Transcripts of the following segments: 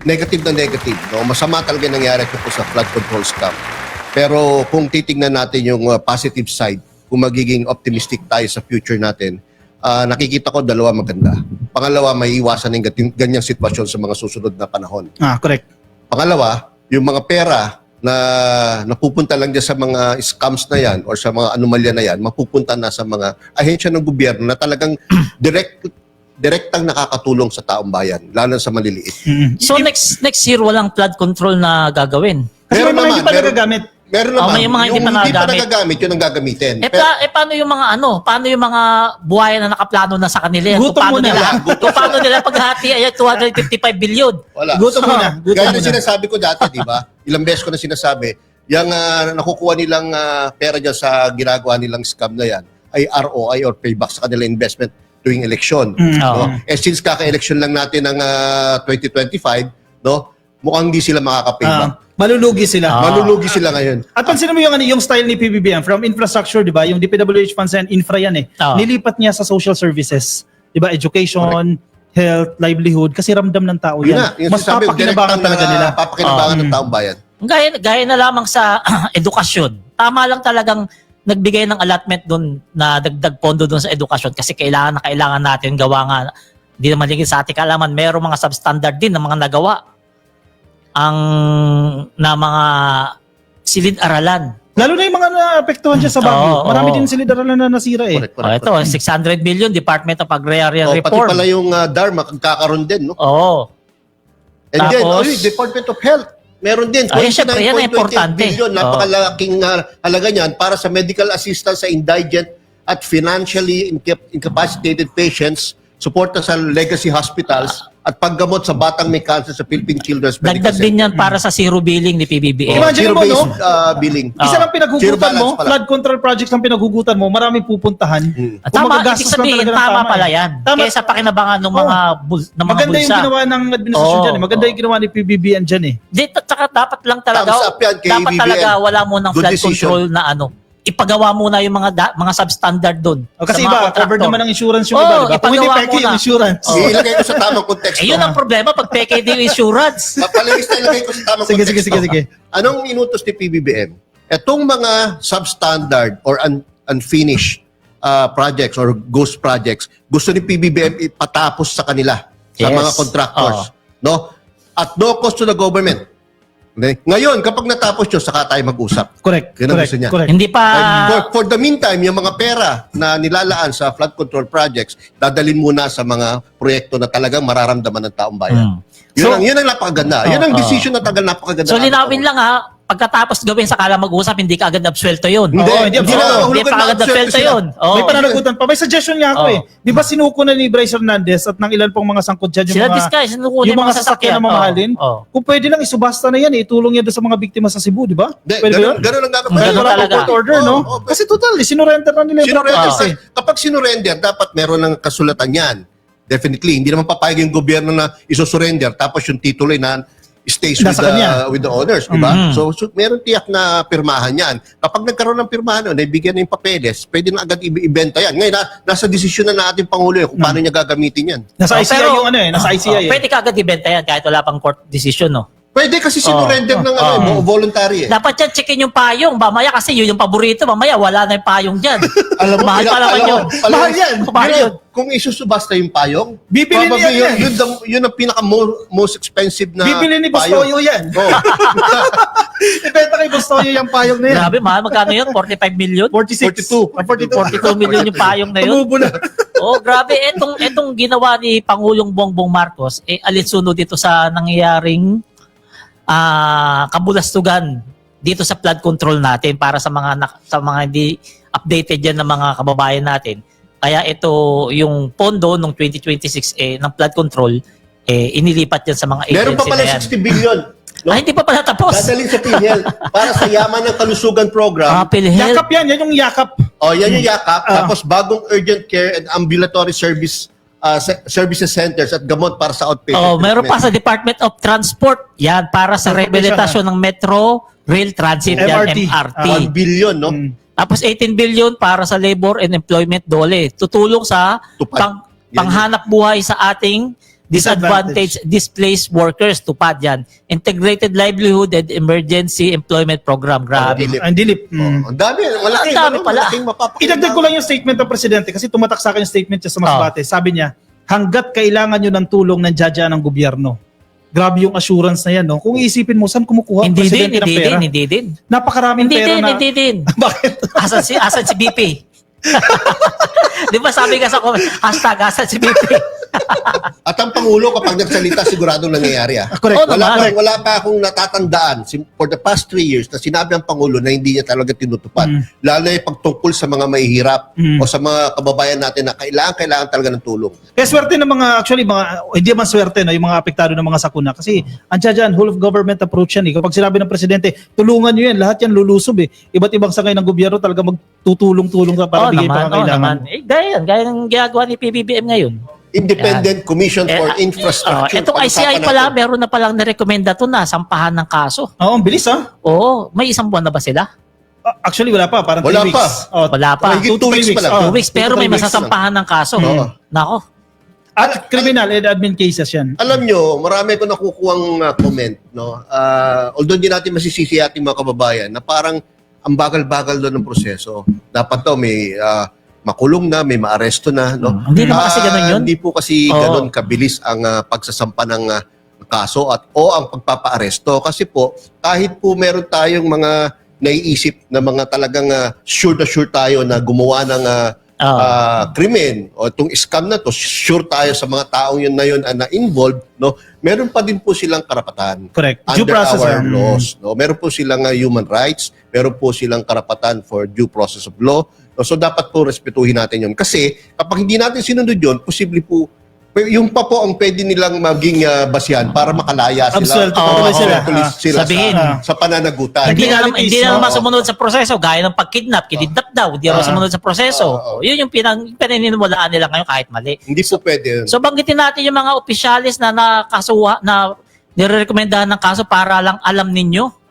negative na negative. No? Masama talaga nangyari tungkol sa flood control scam. Pero kung titingnan natin yung positive side, kung magiging optimistic tayo sa future natin, nakikita ko dalawa maganda. Pangalawa, may iwasan ng ganyang sitwasyon sa mga susunod na panahon. Correct. Pangalawa, yung mga pera na napupunta lang dyan sa mga scams na yan or sa mga anomalya na yan, mapupunta na sa mga ahensya ng gobyerno na talagang direktang nakakatulong sa taong bayan, lalo sa maliliit. So next year walang flood control na gagawin. Kasi may mga hindi pa nagagamit. Meron naman. May mga hindi yung pa hindi pa nagagamit. nagagamit, yun ang gagamitin. Paano yung mga paano yung mga buhayan na nakaplano na sa kanila? Gutom muna. Kung paano nila paghati ay 255 billion. Wala. Gutom muna. Gaya na sinasabi ko dati, di ba? Ilang beses ko na sinasabi, yung nakukuha nilang pera dyan sa ginagawa nilang scam na yan, ay ROI or payback sa kanilang investment tuwing eleksyon. No? Since kaka-election lang natin ng 2025, no? Mukhang hindi sila makaka-payback. Malulugi sila. Malulugi sila ngayon. At pansin mo yung style ni PBBM from infrastructure, di ba? Yung DPWH funds and infra yan nilipat niya sa social services. Di ba? Education, health, livelihood. Kasi ramdam ng tao yan. Mas papakinabangan talaga nila. Papakinabangan ng taong bayan. Gaya na lamang sa edukasyon. Tama lang talagang nagbigay ng allotment doon na dagdag pondo doon sa edukasyon kasi kailangan natin gawa nga. Hindi naman ligid sa ating kaalaman, mayroong mga substandard din na mga nagawa na mga silid-aralan. Lalo na yung mga naapektuhan dyan sa Baguio. Marami din silid-aralan na nasira eh. Correct. Ito, 600 million, Department of Agrarian Pati Reform. pala yung Dharma, kakaroon din, no? Oo. And Tapos, then, Department of Health, meron din. syempre, yan ang 29.28 importante. billion, napakalaking halaga niyan para sa medical assistance sa indigent at financially incapacitated patients, suporta sa legacy hospitals, at paggamot sa batang may cancer sa Philippine Children's Medical dagdag din yan para sa zero billing ni PBBM. Imagine mo, no? Zero-based billing. Isa lang Zero pinaghugutan balance mo, pala. flood control projects lang pinaghugutan mo, maraming pupuntahan. At Kung tama, magagastos ibig sabihin, lang talaga ng tama tama pala eh. yan. Tama. Kaysa pakinabangan ng mga, ng mga Maganda bulsa. yung ginawa ng administrasyon dyan eh. Maganda yung ginawa ni PBBM dyan eh. Tsaka dapat lang talaga, Thumbs up yan kay dapat BBM. talaga wala mo ng Good flood decision. control na ipagawa muna yung mga substandard doon. Kasi sa mga iba, contractor. covered naman ng insurance yung iba, diba? Kung hindi ipagawa peke yung muna. insurance. Ilagay ko sa tamang konteksto. Yun ang problema pag PKD yung insurance. Palagis na ilagay ko sa tamang Sige, konteksto. sige. Anong inutos ni PBBM? Etong mga substandard or unfinished projects or ghost projects, gusto ni PBBM ipatapos sa kanila, sa Yes. mga contractors. No? At no cost to the government. Okay? Ngayon, kapag natapos nyo, saka tayo mag-usap. Correct. Yun ang gusto niya. Correct. Hindi pa... For the meantime, yung mga pera na nilalaan sa flood control projects, dadalhin muna sa mga proyekto na talagang mararamdaman ng taong bayan. Yun ang napakaganda. Yun ang decision na talagang napakaganda. So linawin lang pagkatapos gawin sakala mag-usap, hindi ka agad absuelto yun. Hindi Hindi pa agad absuelto yun. May pananagutan pa. May suggestion nga ako eh. Di ba sinuko na ni Bryce Hernandez at ng ilan pong mga sangkot dyan Sila Vizcay, sinukunin yung mga sasakyan na mamahalin? Kung pwede lang, isubasta na yan eh. Itulong yan doon sa mga biktima sa Cebu, di ba? Pwede ba yun? Ganun ang dapat. Wala Ganun talaga. court order, no? Kasi total, sinurrender na nila yung Sinurrender. properties eh. Kapag sinurrender, dapat meron ng kasulatan yan. Definitely. Hindi naman papayag yung gobyerno na isusurrender tapos yung titulo na stays with the owners, di ba? So meron tiyak na pirmahan yan. Kapag nagkaroon ng pirmahan, naibigyan na yung papeles, pwede na agad ibenta yan. Ngayon, nasa desisyon na natin Pangulo kung paano niya gagamitin yan. Nasa ICI yung nasa ICI eh. Pwede ka agad ibenta yan kahit wala pang court decision, no? Pwede kasi sinurrender ng voluntary eh. Dapat yan, checkin yung payong. Mamaya kasi yun yung paborito. Mamaya wala na yung payong dyan. Mahal pa naman yun. Mahal yan. Mahal yun. Kung isusubasta yung payong, Bibili niya yan. Yun ang most expensive na Bibili ni payong. Bustoyo yan. Oh. Ibenta kay Bustoyo yung payong na yan. Grabe, mahal. Magkano yun? 45 million? 42 million yung payong na yun. Tumubo na. Oh, grabe. Etong ginawa ni Pangulong Bongbong Marcos, alinsunod dito sa nangyayaring kabulastugan dito sa flood control natin para sa mga hindi updated yan ng mga kababayan natin. Kaya ito yung pondo ng 2026 ng flood control inilipat yan sa mga agency. Meron pa pala na yan. 60 billion. No? Hindi pa pala tapos. Dadalhin sa PhilHealth para sa Yaman ng Kalusugan Program. PhilHealth. Yakap yan yung yakap. Yan yung yakap. Tapos bagong urgent care and ambulatory services centers at gamot para sa outpatient. Meron pa sa Department of Transport. Yan, para sa rehabilitasyon ng Metro Rail Transit, MRT. MRT. 1 billion, no? Tapos 18 billion para sa labor and employment dole. Tutulong sa Tupad. panghanap buhay sa ating disadvantaged displaced workers, tupad yan. Integrated Livelihood and Emergency Employment Program. Grabe. Ang dilip. Ang dami. Malaking, Ang dami pala. malaking mapapakita. Idagdag ko lang yung statement ng presidente kasi tumatak sa akin yung statement niya sa Masbate. Sabi niya, hanggat kailangan nyo ng tulong ng jadya ng gobyerno. Grabe yung assurance na yan, no? Kung iisipin mo, saan kumukuha ang presidente ng pera? Hindi din. Napakaraming pera na... Hindi din. Bakit? Asan si BP? Di ba sabi ka sa comment, hashtag asan si BP? At ang Pangulo, kapag nagsalita, siguradong nangyayari. Correct. Oo naman. Wala pa akong natatandaan for the past 3 years na sinabi ang Pangulo na hindi niya talaga tinutupad. Lalo na yung pagtungkol sa mga mahihirap o sa mga kababayan natin na kailangan talaga ng tulong. Kaya swerte ng hindi man swerte, no, yung mga apektado ng mga sakuna. Kasi, andyan dyan, whole of government approach yan. Kapag sinabi ng presidente, tulungan nyo yan, lahat yan lulusob eh. Iba't ibang sangay ng gobyerno talaga magtutulong-tulong para bigay pa kailangan. Gaya ng ginagawa ni PBBM ngayon. Independent Commission for Infrastructure. Itong ICI pala, meron na palang nirekomenda to na sampahan ng kaso. Oo, ang bilis ha. Oo, may isang buwan na ba sila? Actually, wala pa. Parang 3 Wala weeks. pa. Oh, Wala pa. Higit 2 weeks pa lang. 2 weeks, pero may 2 weeks masasampahan ng kaso. Oo. Nako. At criminal and admin cases yan. Alam nyo, marami ko nakukuhang comment, no? Although hindi natin masisisi ating mga kababayan na parang ang bagal-bagal doon ng proseso. Dapat daw may makulong na, may maaresto na, no? Hindi naman kasi ganun yun. Hindi po kasi ganun kabilis ang pagsasampa ng kaso o ang pagpapaaresto. Kasi po, kahit po meron tayong mga naiisip na mga talagang sure na sure tayo na gumawa ng krimen o itong scam na to, sure tayo sa mga taong yun na yun na involved, no? Meron pa din po silang karapatan. Correct. Under Due process, our laws. No? Meron po silang human rights, meron po silang karapatan for due process of law. No? So dapat po respetuhin natin yun. Kasi kapag hindi natin sinunod yun, posible po, yung pa po ang pwede nilang maging basihan para makalaya sila. Absuelto pa tuloy sila. Sila Sabihin. sa pananagutan. Hindi Criminalities, na naman oo. sumunod sa proseso, gaya ng pagkidnap, kinidnap daw, hindi naman sumunod sa proseso. Yun yung pinaniniwalaan nila ngayon kahit mali. Hindi po pwede yun. So banggitin natin yung mga opisyalis na nakasuha, na nirerekomendahan ng kaso para lang alam ninyo.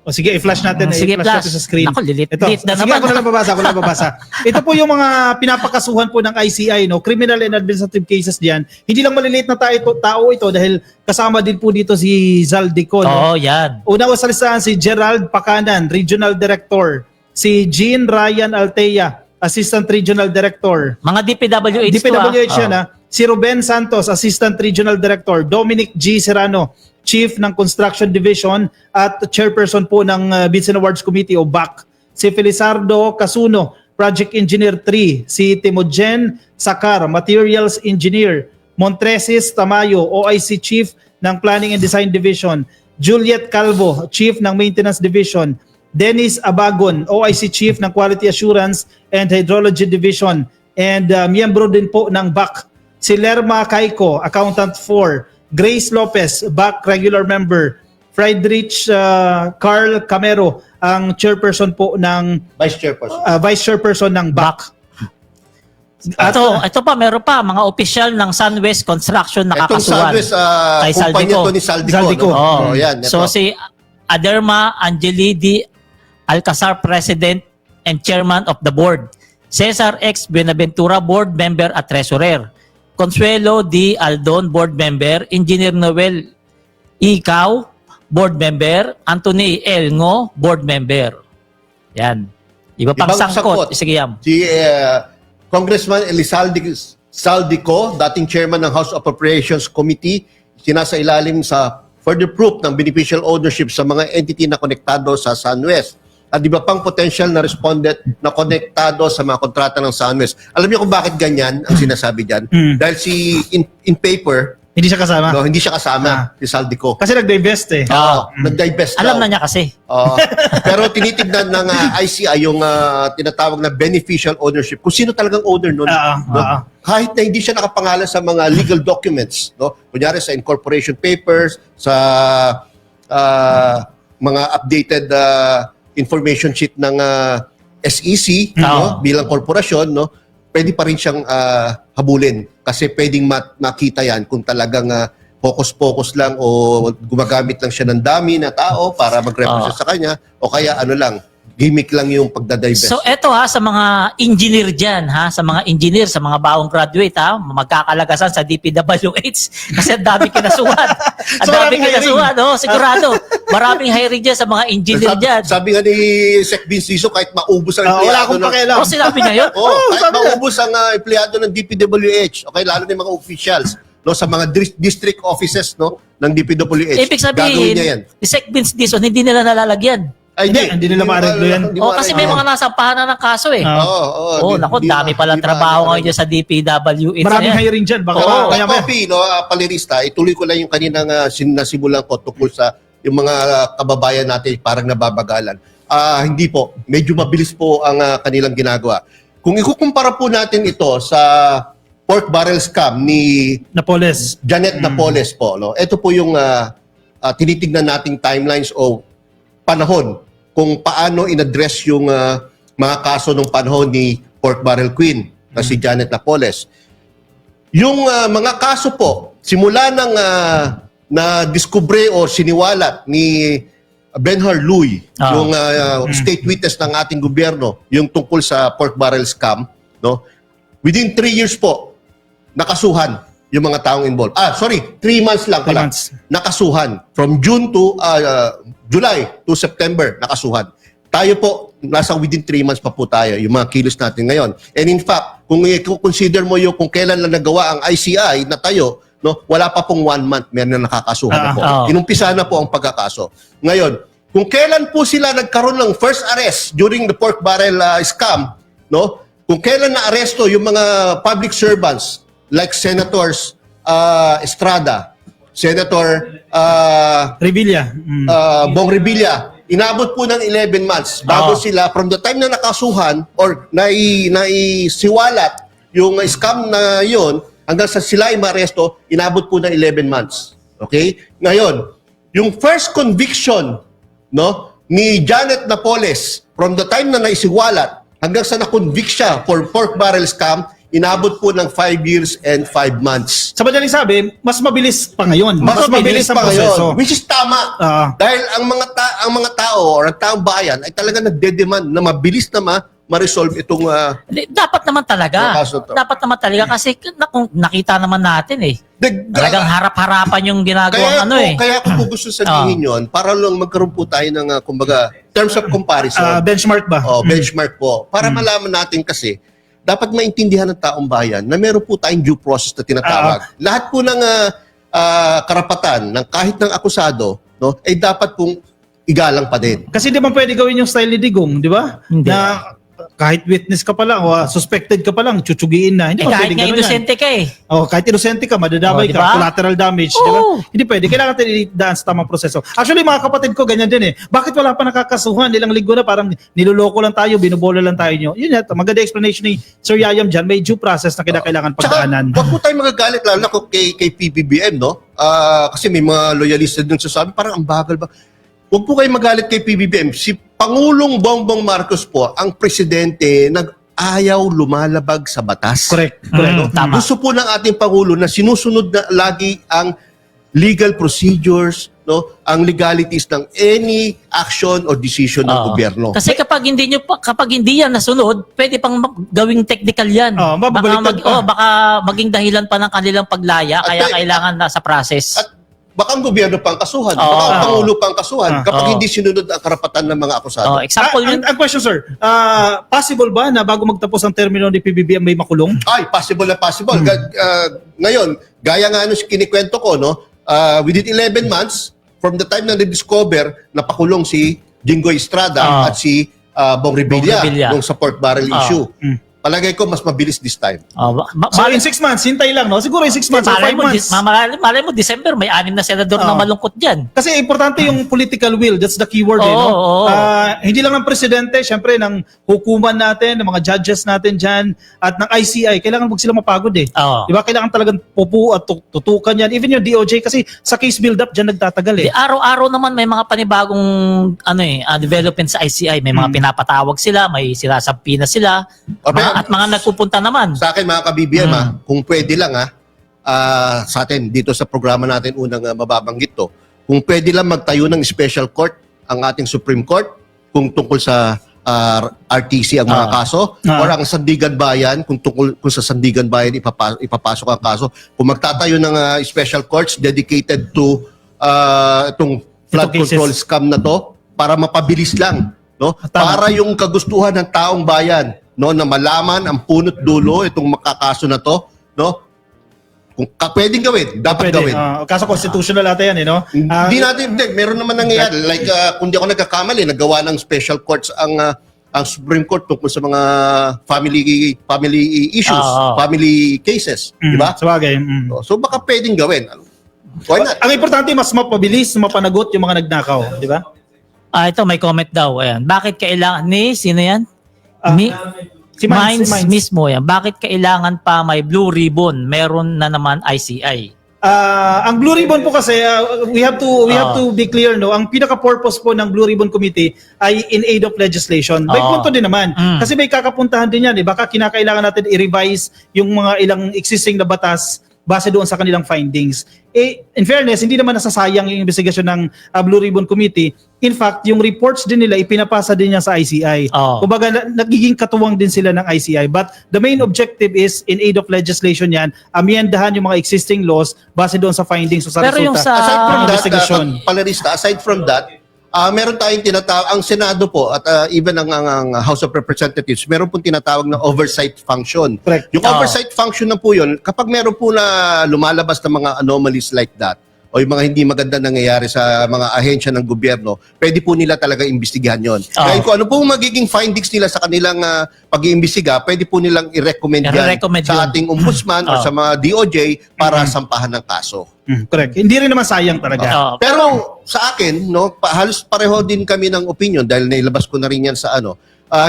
O sige, i-flash natin. Sige, i-flash flash. natin sa screen. Naku, lilit Ito. na Sige, naman. ako na babasa. Ito po yung mga pinapakasuhan po ng ICI, no? Criminal and administrative cases diyan. Hindi lang maliliit na tao ito dahil kasama din po dito si Zaldico, no? Oo, yan. Una ko sa listahan si Gerald Pacanan, Regional Director. Si Jean Ryan Altea, Assistant Regional Director. Mga DPWH DPWH yan, ha? Si Ruben Santos, Assistant Regional Director. Dominic G. Serrano, Chief ng Construction Division at Chairperson po ng Bids and Awards Committee o BAC. Si Felizardo Casuno, Project Engineer 3. Si Timogen Sakar, Materials Engineer. Montresis Tamayo, OIC Chief ng Planning and Design Division. Juliet Calvo, Chief ng Maintenance Division. Dennis Abagon, OIC Chief ng Quality Assurance and Hydrology Division. And miyembro din po ng BAC. Si Lerma Caico, Accountant 4. Grace Lopez, BAC Regular Member. Friedrich Carl Camero, ang chairperson po ng Vice Chairperson ng BAC. Ito pa, meron pa, mga opisyal ng Sunwest Construction Itong nakakasuhan. Southwest Kay kumpanya Saldico. to ni Saldico. Saldico. No? Oo. Yan, ito. So si Aderma Angelidi Alcazar, President and Chairman of the Board. Cesar X. Buenaventura, Board Member at Treasurer. Consuelo D. Aldon, Board Member. Engineer Noel Ikaw, Board Member. Anthony L. Ngo, Board Member. Yan. Iba pang Ibang sangkot. sangkot. Sige, Yam. Si Congressman Elizalde Saldico, dating chairman ng House Appropriations Committee, sinasa ilalim sa further proof ng beneficial ownership sa mga entity na konektado sa SunWest. At iba pang potential na respondent na konektado sa mga kontrata ng SunWest. Alam niyo kung bakit ganyan ang sinasabi dyan? Dahil si in paper, Hindi siya kasama. no, hindi siya kasama, si Saldico. Kasi nag-divest eh. Nag-divest Alam daw. na niya kasi. Pero tinitignan ng ICI yung tinatawag na beneficial ownership. Kung sino talagang owner nun. No? Kahit na hindi siya nakapangalan sa mga legal documents. No? Kunyari sa incorporation papers, sa mga updated information sheet ng SEC no? Bilang korporasyon, no? Pwede pa rin siyang habulin. Kasi pwedeng makita yan kung talagang focus-focus lang o gumagamit lang siya ng dami na tao para mag-represent sa kanya o kaya ano lang, gimmick lang yung pagdadivest. So eto sa mga engineer dyan, sa mga engineer, sa mga bagong graduate, magkakalagasan sa DPWH kasi ang dami kinasuhan. Ang So, dami maraming kinasuhan, sigurado. Maraming hiring dyan sa mga engineer dyan. Sabi nga ni Sec Vinciso, kahit maubos ang wala empleyado akong ng... pakialam. Sinabi niya yun? kahit sabi niya. maubos ang empleyado ng DPWH, okay, lalo na yung mga officials, no, sa mga district offices, no, ng DPWH. Ibig Gagawin sabihin, niya yan. si Sec Vince Dizon, hindi nila nalalagyan. Ay, Hindi nila ma-arreglo yan. Kasi may mga nasampahan na ng kaso naku, dami palang trabaho ngayon dyan sa DPWH. Maraming Ayan. hiring dyan. Baka Oo. kaya Copy, no, palirista, ituloy ko lang yung kaninang nasimulan ko tungkol sa yung mga kababayan natin parang nababagalan. Hindi po. Medyo mabilis po ang kanilang ginagawa. Kung ikukumpara po natin ito sa pork barrel scam ni Napoles. Janet Napoles po, no? Ito po yung tinitignan nating timelines o panahon kung paano in-address yung mga kaso ng panahon ni Pork Barrel Queen na si Janet Napoles. Yung mga kaso po, simula nang na-discover o siniwalat ni Benhar Luy, yung state witness ng ating gobyerno, yung tungkol sa pork barrel scam, no? Within 3 years po, nakasuhan yung mga taong involved. 3 months lang 3 pala. months. Nakasuhan. From June to July to September, nakasuhan. Tayo po, nasa within 3 months pa po tayo, yung mga kilos natin ngayon. And in fact, kung i-consider mo yung kung kailan lang nagawa ang ICI na tayo, no, wala pa pong 1 month, meron na nakakasuhan na po. Inumpisa na po ang pagkakaso. Ngayon, kung kailan po sila nagkaroon ng first arrest during the pork barrel scam, no, kung kailan na-aresto yung mga public servants like Senators Estrada, Senator Revilla. Bong Revilla, inabot po ng 11 months bago sila, from the time na nakasuhan or naisiwalat yung scam na yon hanggang sa sila ay maaresto, inabot po ng 11 months. Okay? Ngayon, yung first conviction, no, ni Janet Napoles, from the time na naisiwalat hanggang sa na-convict siya for pork barrel scam, inabot po ng 5 years and 5 months. Sa madaling sabi, mas mabilis pa ngayon. Mas mabilis ang pa proseso. ngayon. Which is tama. Dahil ang mga tao or ang taong bayan ay talaga nagde-demand na mabilis na ma-resolve itong Dapat naman talaga. kaso to. Dapat naman talaga kasi kung nakita naman natin talagang harap-harapan yung ginagawa Kaya ko po gusto sabihin yon para lang magkaroon po tayo ng kumbaga terms of comparison. Benchmark ba? Benchmark po. Para malaman natin kasi dapat maintindihan ng taong bayan na meron po tayong due process na tinatawag. Lahat po ng karapatan ng kahit ng akusado, no, ay dapat pong igalang pa din. Kasi di ba pwede gawin yung style ni Digong, di ba? Hindi. Na kahit witness ka pa lang o suspected ka pa lang, tsutsugiin na. Hindi ba kahit pwede nga gawin yan? inosente ka Kahit inosente ka, madadamay diba? ka, collateral damage, di ba? Oo. Hindi pwede. Kailangan natin idaan sa tamang proseso. Actually, mga kapatid ko, ganyan din Bakit wala pa nakakasuhan? Ilang linggo na parang niloloko lang tayo, binubola lang tayo nyo. Yun yan, maganda explanation ni Sir Yayam dyan. May due process na kailangan pagdaanan. Huwag po tayo magagalit lalo na kay PBBM, no? Kasi may mga loyalista dun sa sabi, parang ang bagal ba? Huwag po kayo magalit kay PBBM. Si Pangulong Bongbong Marcos po, ang presidente, ayaw lumalabag sa batas. Correct. No? Tama. Gusto po ng ating Pangulo na sinusunod na lagi ang legal procedures, no, ang legalities ng any action or decision ng gobyerno. Kasi kapag hindi yan nasunod, pwede pang gawing technical yan. Mababaliktad pa. baka maging dahilan pa ng kanilang paglaya, kaya kailangan nasa process. At baka ang gobyerno pang kasuhan, Oo. baka ang Pangulo pang kasuhan kapag Oo. hindi sinunod ang karapatan ng mga akusado. Example yun. Ang question, sir, possible ba na bago magtapos ang termino ni PBBM may makulong? Ay, possible na possible. Ngayon, gaya nga nung kinikwento ko, no, within 11 months, from the time na na-discover, napakulong si Jinggoy Estrada at si Bong Revilla nung sa pork barrel issue. Palagay ko, mas mabilis this time. So in 6 months, hintay lang, no? Siguro in 6 months or 5 months. Malay mo, December, may 6 na senador na malungkot dyan. Kasi importante yung political will. That's the keyword, no? Hindi lang ng presidente, syempre, ng hukuman natin, ng mga judges natin dyan, at ng ICI, kailangan huwag sila mapagod Diba? Kailangan talagang pupu at tutukan yan. Even yung DOJ, kasi sa case build-up dyan nagtatagal Araw-araw naman may mga panibagong development sa ICI. May mga pinapatawag sila, may sinasampi na sila. At mga nagpupunta naman. Sa akin, mga ka-BBM, kung pwede lang, sa atin, dito sa programa natin, unang mababanggit to, kung pwede lang magtayo ng special court ang ating Supreme Court, kung tungkol sa RTC ang mga kaso or ang Sandigan Bayan kung sa Sandigan Bayan ipapasok ang kaso. Kung magtatayo ng special courts dedicated to itong flood control scam na to para mapabilis lang, no? Para yung kagustuhan ng taong bayan, no, na malaman ang punot dulo itong makakaso na to, no? Kung pwedeng gawin, dapat gawin. Kaso constitutional ata yan, no? Meron naman nangyayari. Like, kung di ako nagkakamali, naggawa ng special courts ang Supreme Court tungkol sa mga family issues, family cases. Di ba? Sabagay. So, baka pwedeng gawin. Why not? Ang importante, mas mapabilis, mapanagot yung mga nagnakaw. Di ba? Ito, may comment daw. Ayan. Bakit kailangan sino yan? Si Mines Mines. mismo yan. Bakit kailangan pa may blue ribbon? Meron na naman ICI. Ang Blue Ribbon po kasi we have to be clear, no. Ang pinaka-purpose po ng Blue Ribbon Committee ay in aid of legislation. May punto din naman. Kasi may kakapuntahan din yan, baka kinakailangan natin i-revise yung mga ilang existing na batas base doon sa kanilang findings. In fairness, hindi naman nasasayang yung investigasyon ng Blue Ribbon Committee. In fact, yung reports din nila, ipinapasa din niya sa ICI. Kumbaga, nagiging katuwang din sila ng ICI. But the main objective is, in aid of legislation yan, amiendahan yung mga existing laws base doon sa findings o sa Pero yung resulta. sa- Aside from that, investigation. aside from that, meron tayong tinatawag, ang Senado po at even ang House of Representatives, meron pong tinatawag na oversight function. Correct. Yung oversight function na po yun, kapag meron po na lumalabas na mga anomalies like that, o yung mga hindi maganda nangyayari sa mga ahensya ng gobyerno, pwede po nila talaga imbestigahan yon. Kaya kung ano po magiging findings nila sa kanilang pag-iimbestiga, pwede po nilang i-recommend yan sa ating ombudsman o sa mga DOJ para sampahan ng kaso. Correct. Hindi rin naman sayang talaga. Pero sa akin, no, halos pareho din kami ng opinion dahil nailabas ko na rin yan sa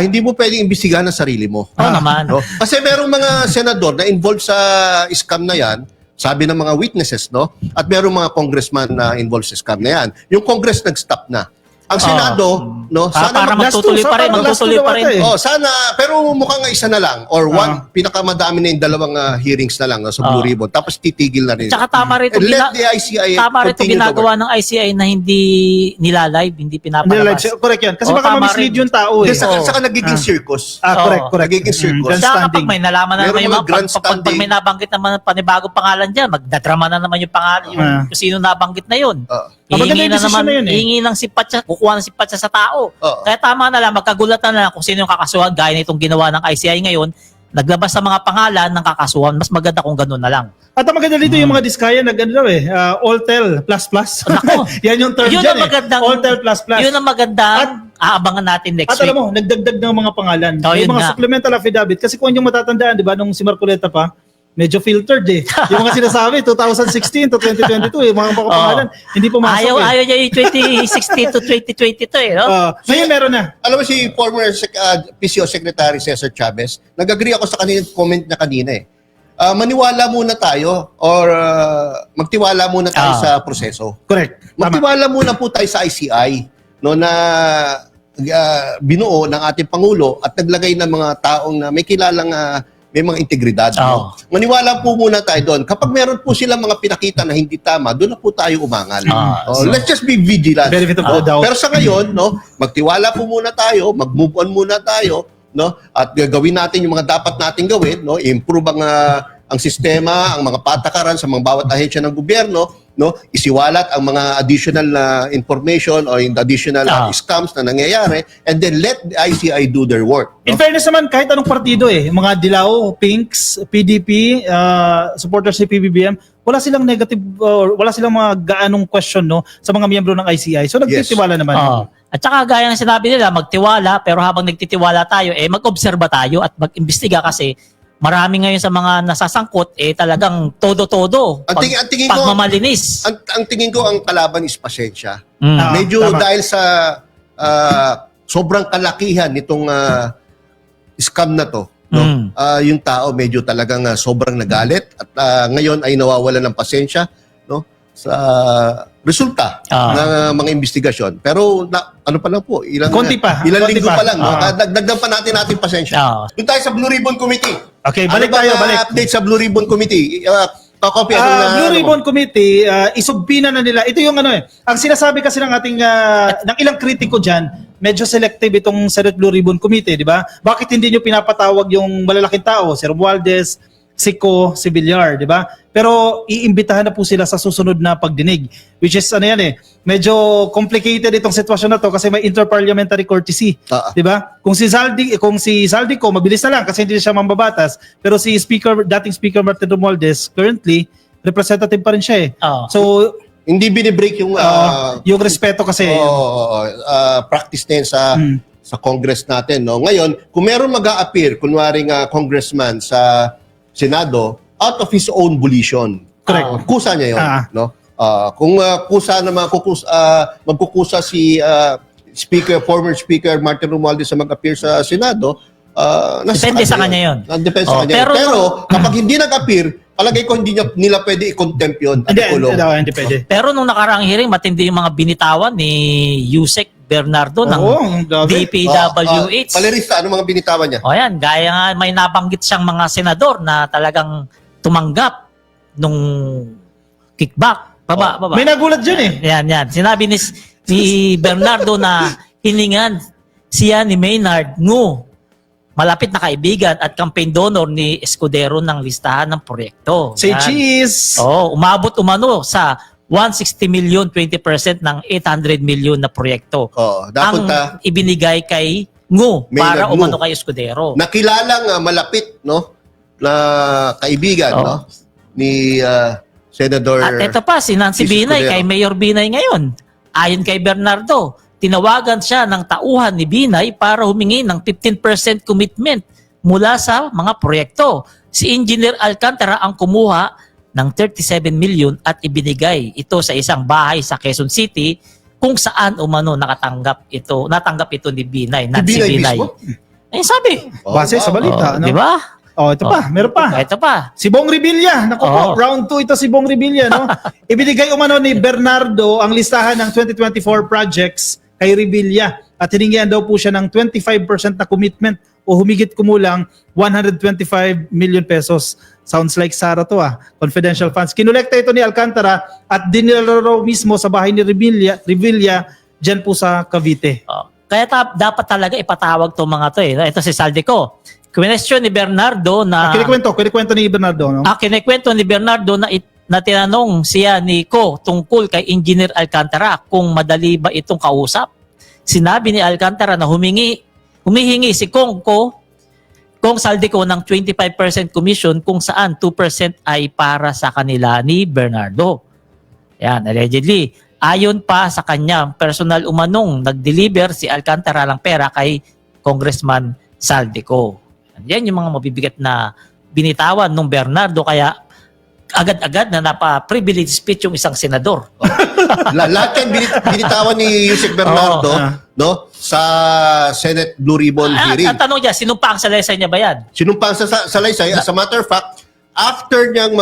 hindi mo pwedeng imbestigahan ang sarili mo. naman. No? Kasi merong mga senador na involved sa scam na yan, sabi ng mga witnesses, no? At merong mga congressman na involved sa scam na yan. Yung Congress nag-stop na. Ang Senado, no, para magtutuloy pa rin, magtutuloy pa rin. Sana, pero mukhang isa na lang or one, pinakamadami na yung dalawang hearings na lang sa Blue Ribbon. Tapos titigil na rin. Tsaka tama rin And let the ICI tama rin continue to ginagawa work. ng ICI na hindi nilalive, hindi pinapalabas. Correct yan. Kasi baka tama ma-mislead rin. yung tao eh. Saka nagiging circus. Correct. Nagiging circus. Tsaka kapag may nalaman na Meron naman yung mga grandstanding. pag may nabanggit naman panibagong pangalan dyan, magdadrama na naman yung pangalan, yung kung sino nabanggit na yun. Maganda yung decision na yun eh. Hihingi ng simpatya, kukuha ng simpatya sa tao. Kaya tama na lang, magkagulatan na lang kung sino yung kakasuhan, gaya nitong ginawa ng ICI ngayon, naglabas sa mga pangalan ng kakasuhan, mas maganda kung ganun na lang. At ang maganda dito yung mga diskaya na gano'n Alltel plus. Nako. Yan yung term Yun dyan ang magandang, Alltel plus. Yun ang magandang aabangan natin next At week. alam mo, nagdagdag ng mga pangalan. May Yun mga nga. supplemental affidavit. Kasi kung yung matatandaan, di ba, nung si Marcoleta pa, medyo filtered eh. Yung mga sinasabi, 2016 to 2022, yung mga pangalan, hindi pumasok Ayaw niya yung 2016 to 2022 eh. No? Ngayon meron na. Alam mo si former PCO Secretary Cesar Chavez, nag-agree ako sa kanilang comment niya kanina eh. Maniwala muna tayo or magtiwala muna tayo sa proseso. Correct. Tama. Magtiwala muna po tayo sa ICI, no, na binuo ng ating Pangulo at naglagay ng mga taong na may kilalang may mga integridad. No? Maniwala po muna tayo doon. Kapag meron po silang mga pinakita na hindi tama, doon na po tayo umangal. Let's just be vigilant. Benefit of the doubt. Pero sa ngayon, no, magtiwala po muna tayo, mag-move on muna tayo, no? At gawin natin yung mga dapat nating gawin, no? Improve ang sistema, ang mga patakaran sa mga bawat ahensya ng gobyerno, no? Isiwalat ang mga additional information or yung additional scams na nangyayari, and then let the ICI do their work. In fairness naman, kahit anong partido mga Dilaw, Pinks, PDP, supporters ni PBBM, wala silang negative, wala silang mga gaanong question, no, sa mga miyembro ng ICI. So nagtitiwala naman. At saka gaya ng sinabi nila, magtiwala, pero habang nagtitiwala tayo, mag-obserba tayo at mag-imbestiga kasi marami ngayon sa mga nasasangkot, talagang todo-todo. Ang tingin ko, pagmamalinis. Ang tingin ko, ang kalaban is pasensya. Mm. Medyo Tama. dahil sa sobrang kalakihan nitong scam na to, no? Yung tao medyo talagang sobrang nagalit at ngayon ay nawawalan ng pasensya, no, sa resulta ng mga investigasyon. Pero ano pa lang po, ilang Konti pa. ilang Konti linggo pa. pa lang, no? Dagdag pa natin pasensya. Oo. Doon tayo sa Blue Ribbon Committee. Okay, Ano balik ba tayo, ang balik. update sa Blue Ribbon Committee? Kakopy Blue Ribbon Committee, isubpina na nila. Ito yung ang sinasabi kasi ng ating ng ilang kritiko diyan, medyo selective itong Senate Blue Ribbon Committee, di ba? Bakit hindi nyo pinapatawag yung malalaking tao, si Romualdez, si Co, si Villar, di ba? Pero iimbitahan na po sila sa susunod na pagdinig, which is ano yan medyo complicated itong sitwasyon na to kasi may interparliamentary courtesy, di ba? Kung si Zaldico mabilis na lang kasi hindi siya mambabatas, pero si dating Speaker Martin Romualdez currently representative pa rin siya So hindi binibreak yung respeto kasi practice na yun sa Congress natin, no? Ngayon, kung meron mag-a-appear, kunwaring congressman sa Senado, out of his own volition. Correct. Kusa niya yun, no? Kung kusa na magkukusa si former Speaker Martin Romualdez sa mag-appear sa Senado, depende sa kanya yun. Depende sa kanya. Pero kapag hindi nag-appear, palagay ko hindi nila pwede i-contempt yun at ikulong. Hindi pwede. Pero nung nakaraang hearing, matindi yung mga binitawan ni Yusek Bernardo ng DPWH. Palerista, ano mga binitawan niya? O yan, gaya nga may nabanggit siyang mga senador na talagang tumanggap nung kickback. Baba. May nagulat dyan Yan. Sinabi ni Bernardo na hiningan siya ni Maynard malapit na kaibigan at campaign donor ni Escudero ng listahan ng proyekto. Say cheese! Umabot umano sa 160 million, 20% ng 800 million na proyekto. Dapat ang ibinigay kay para umano kay Escudero. Nakilalang malapit, no? Na kaibigan, no? Ni Senator... At ito pa, si Nancy Binay, kay Mayor Binay ngayon. Ayon kay Bernardo, tinawagan siya ng tauhan ni Binay para humingi ng 15% commitment mula sa mga proyekto. Si Engineer Alcantara ang kumuha ng 37 million at ibinigay ito sa isang bahay sa Quezon City kung saan umano natanggap ito ni Binay. Nancy Binay. Sabi. Base sa balita. Di ba? Ito pa, meron pa. Ito pa. Si Bong Revilla. Naku po, round 2 ito si Bong Revilla, no? Ibinigay umano ni Bernardo ang listahan ng 2024 projects kay Revilla at hiningihan daw po siya ng 25% na commitment o humigit kumulang 125 million pesos. Sounds like Sara to confidential funds. Kinolekta ito ni Alcantara at dinilaro mismo sa bahay ni Revilla dyan po sa Cavite. Kaya dapat talaga ipatawag to mga to Ito si Saldico. Question ni Bernardo na... Kinikwento ni Bernardo, no? Kinikwento ni Bernardo na tinanong siya ni Ko tungkol kay Engineer Alcantara kung madali ba itong kausap. Sinabi ni Alcantara na humihingi si Kong Saldico ng 25% commission kung saan 2% ay para sa kanila ni Bernardo. Yan, allegedly. Ayon pa sa kanya, personal umanong nag-deliver si Alcantara ng pera kay Congressman Saldico. Yan yung mga mabibigat na binitawan ng Bernardo kaya agad-agad na napa-privilege speech yung isang senador. Lahat yan binitawan ni Yusek Bernardo no, sa Senate Blue Ribbon hearing. At tanong niya, sinumpang sa salaysay niya ba yan? Sinumpang sa salaysay. As a matter of fact, after niyang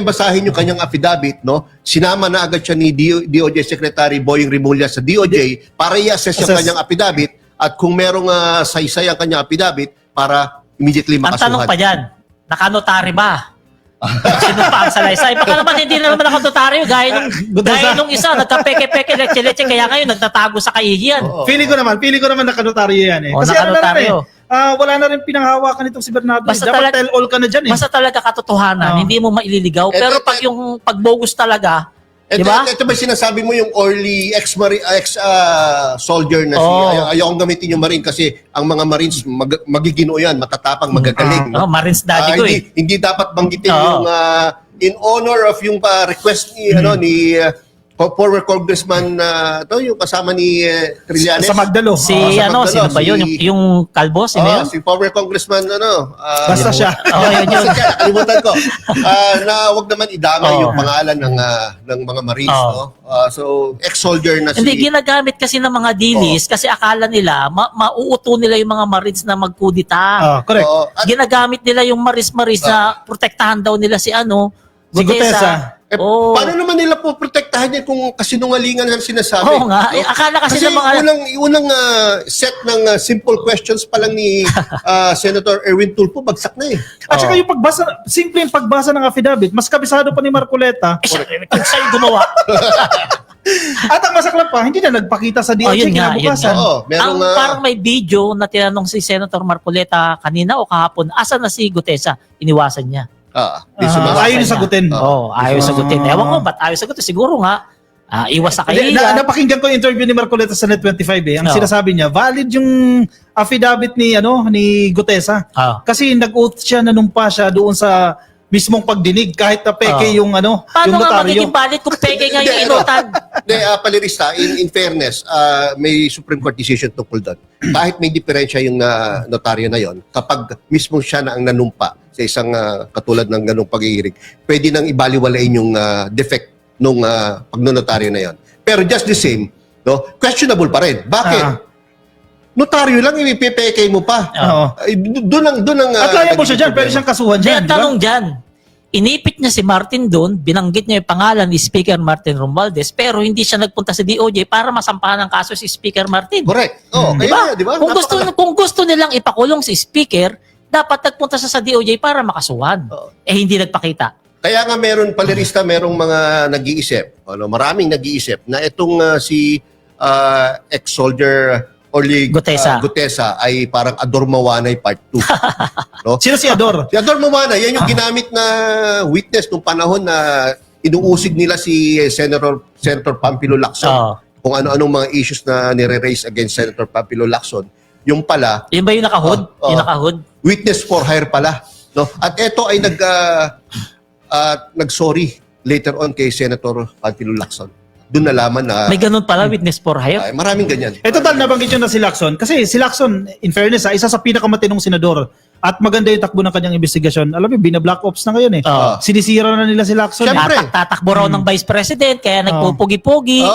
basahin yung kanyang affidavit, no, sinama na agad siya ni DOJ Secretary Boying Rimulya sa DOJ para i-assess yung kanyang affidavit at kung merong saysay ang kanyang affidavit para immediately makasuhan. Ang tanong pa dyan, nakanotary ba? Sinumpang sa salaysay. Baka naman hindi na naman nakanotaryo. Gaya nung isa, nagka-peke-peke, leche-leche, kaya ngayon nagtatago sa kahihiyan. Feeling ko naman nakanotaryo yan Kasi nakanotaryo. Wala na rin pinanghawakan itong si Bernardo. Dapat tell all ka na dyan Basta talaga katotohanan, hindi mo maililigaw. Pero pag yung pagbogus talaga, di ba? Ito ba sinasabi mo yung early ex-soldier na ayokong gamitin yung Marine kasi ang mga Marines magigino yan, matatapang, magagaling. Marines daddy ko Hindi dapat banggitin yung in honor of yung request ni former congressman yung kasama ni Trillanes. Sa Magdalo. Sino ba yun? Yung kalbo? Sino yun? Si former congressman, Basta siya. Yun. Kalimutan ko. Na wag naman idamay yung pangalan ng mga Marines. So, ex-soldier na Hindi, ginagamit kasi ng mga dilis kasi akala nila, mauuto nila yung mga Marines na magkudita. Correct. Ginagamit nila yung Maris na protektahan daw nila si Gutesa. Paano naman nila po protektahan yan kung kasinungalingan ang sinasabi? Oo nga. Akala kasi ng mga... unang set ng simple questions pa lang ni Senator Erwin Tulfo, bagsak na At saka yung simple yung pagbasa ng affidavit, mas kabisado pa ni Marcoleta. Sa'yo gumawa. At ang masaklap pa, hindi na nagpakita sa DOJ yun nga, kinabukasan. Oo, merong Parang may video na tinanong si Senator Marcoleta kanina o kahapon, asa na si Gutesa? Iniwasan niya. Ayaw niya sagutin. Ayaw sagutin. Ewan ko, ba't ayaw sagutin? Siguro nga, iwas sa Hindi, kahihiyan. napakinggan ko yung interview ni Marcoleta sa Net25 Ang sinasabi niya, valid yung affidavit ni Gutesa. Kasi nag-oath siya, nanumpa siya doon sa mismong pagdinig kahit na peke yung Paano yung nga notaryo. magiging valid kung peke nga yung inutan? Hindi, Palirista, in fairness, may Supreme Court decision tungkol doon. Kahit may diferensya yung notaryo na yon, kapag mismo siya na ang nanumpa sa isang katulad ng ganung pag-iirig, pwede nang ibaliwalain yung defect nung pagnonotaryo na yon. Pero just the same, no, questionable pa rin. Bakit? Notaryo lang, ipipeke mo pa. Doon ang At laya mo siya dyan, pwede siyang kasuhan dyan. Ang tanong dyan, inipit niya si Martin doon, binanggit niya yung pangalan ni Speaker Martin Romualdez, pero hindi siya nagpunta sa DOJ para masampahan ng kaso si Speaker Martin. Correct. Diba? Diba? Kung gusto nilang ipakulong si Speaker, dapat nagpunta siya sa DOJ para makasuhan. Hindi nagpakita. Kaya nga meron, Palirista, merong mga nag-iisip, maraming nag-iisip na itong si ex-soldier Orly Gutesa ay parang Ador Mawanay Part 2. No? Sino si Ador? Si Ador Mawanay, yan yung ginamit na witness nung panahon na inuusig nila si Senator Pampilo Lacson. Kung ano-anong mga issues na nire-raise against Senator Pampilo Lacson. Yung pala... Yun ba yung naka-hood? Yung naka-hood? Witness for hire pala. No? At ito ay nag-sorry later on kay Senator Pampilo Lacson. Doon nalaman na... May ganun pala, witness for hire? Maraming ganyan. Total, nabanggit yun na si Lacson. Kasi si Lacson, in fairness, isa sa pinakamatinong senador. At maganda yung takbo ng kanyang investigasyon. Alam mo, bina-black ops na ngayon eh. Sinisira na nila si Lacson. Siyempre. Tatakbo raw ng vice president, kaya nagpupugi-pugi.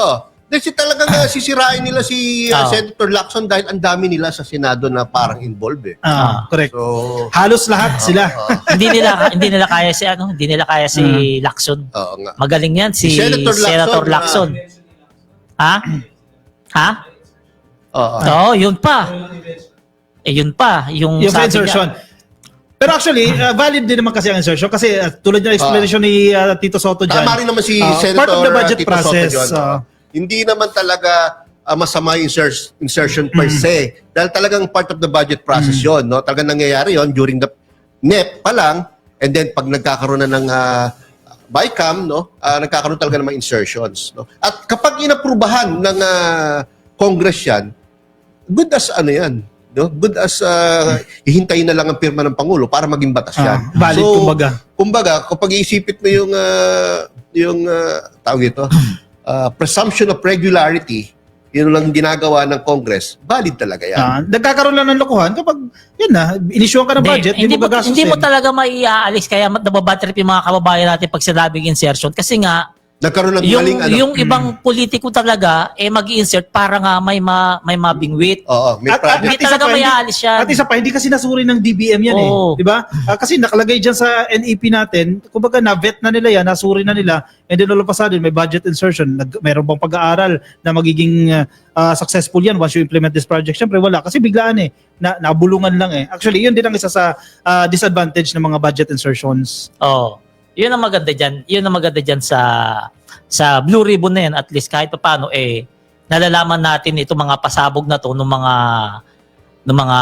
Kasi talagang sisirain nila si Senator Lacson dahil ang dami nila sa Senado na parang involved eh. Correct. So, halos lahat sila. Hindi nila kaya si Lacson. nga. Magaling yan si Senator Lacson. Ha? Yun pa. Yun pa, yung sabi insertion. niya. Pero actually, valid din naman kasi ang insertion kasi tulad ng explanation ni Tito Soto dyan. Tama rin naman si Senator part of the budget Tito process. Soto dyan. Hindi naman talaga masama yung insertion per se. Dahil talagang part of the budget process yon, no? Talagang nangyayari yon during the NEP pa lang, and then pag nagkakaroon na ng BICAM, no? Nagkakaroon talaga ng mga insertions. No? At kapag inaprubahan ng Congress yan, good as ano yan, no? Good as hihintayin na lang ang pirma ng Pangulo para maging batas yan. Valid, kumbaga. Kumbaga, kapag iisipit mo yung tawag ito, presumption of regularity, yun lang ginagawa ng Congress, valid talaga yan. Nagkakaroon lang ng lokohan kapag, yun na, inisyuhan ka ng budget, hindi mo gagastusin. Hindi mo talaga maiaalis, kaya nababatrip yung mga kababayan natin pag sinabing insertion. Kasi nga, nagkaroon ng yung ibang politiko talaga mag-i-insert para nga may mabingwit. May Hindi talaga mayaalis yan. At isa pa, hindi kasi nasuri ng DBM yan di ba? Kasi nakalagay dyan sa NEP natin, kumbaga na-vet na nila yan, nasuri na nila, and then all of a sudden, may budget insertion. Mayroon bang pag-aaral na magiging successful yan once you implement this project? Siyempre wala, kasi biglaan nabulungan lang Actually, yun din ang isa sa disadvantage ng mga budget insertions. Yun ang maganda dyan. Yun ang maganda dyan sa Blue Ribbon na yan. At least kahit pa paano, nalalaman natin itong mga pasabog na to ng mga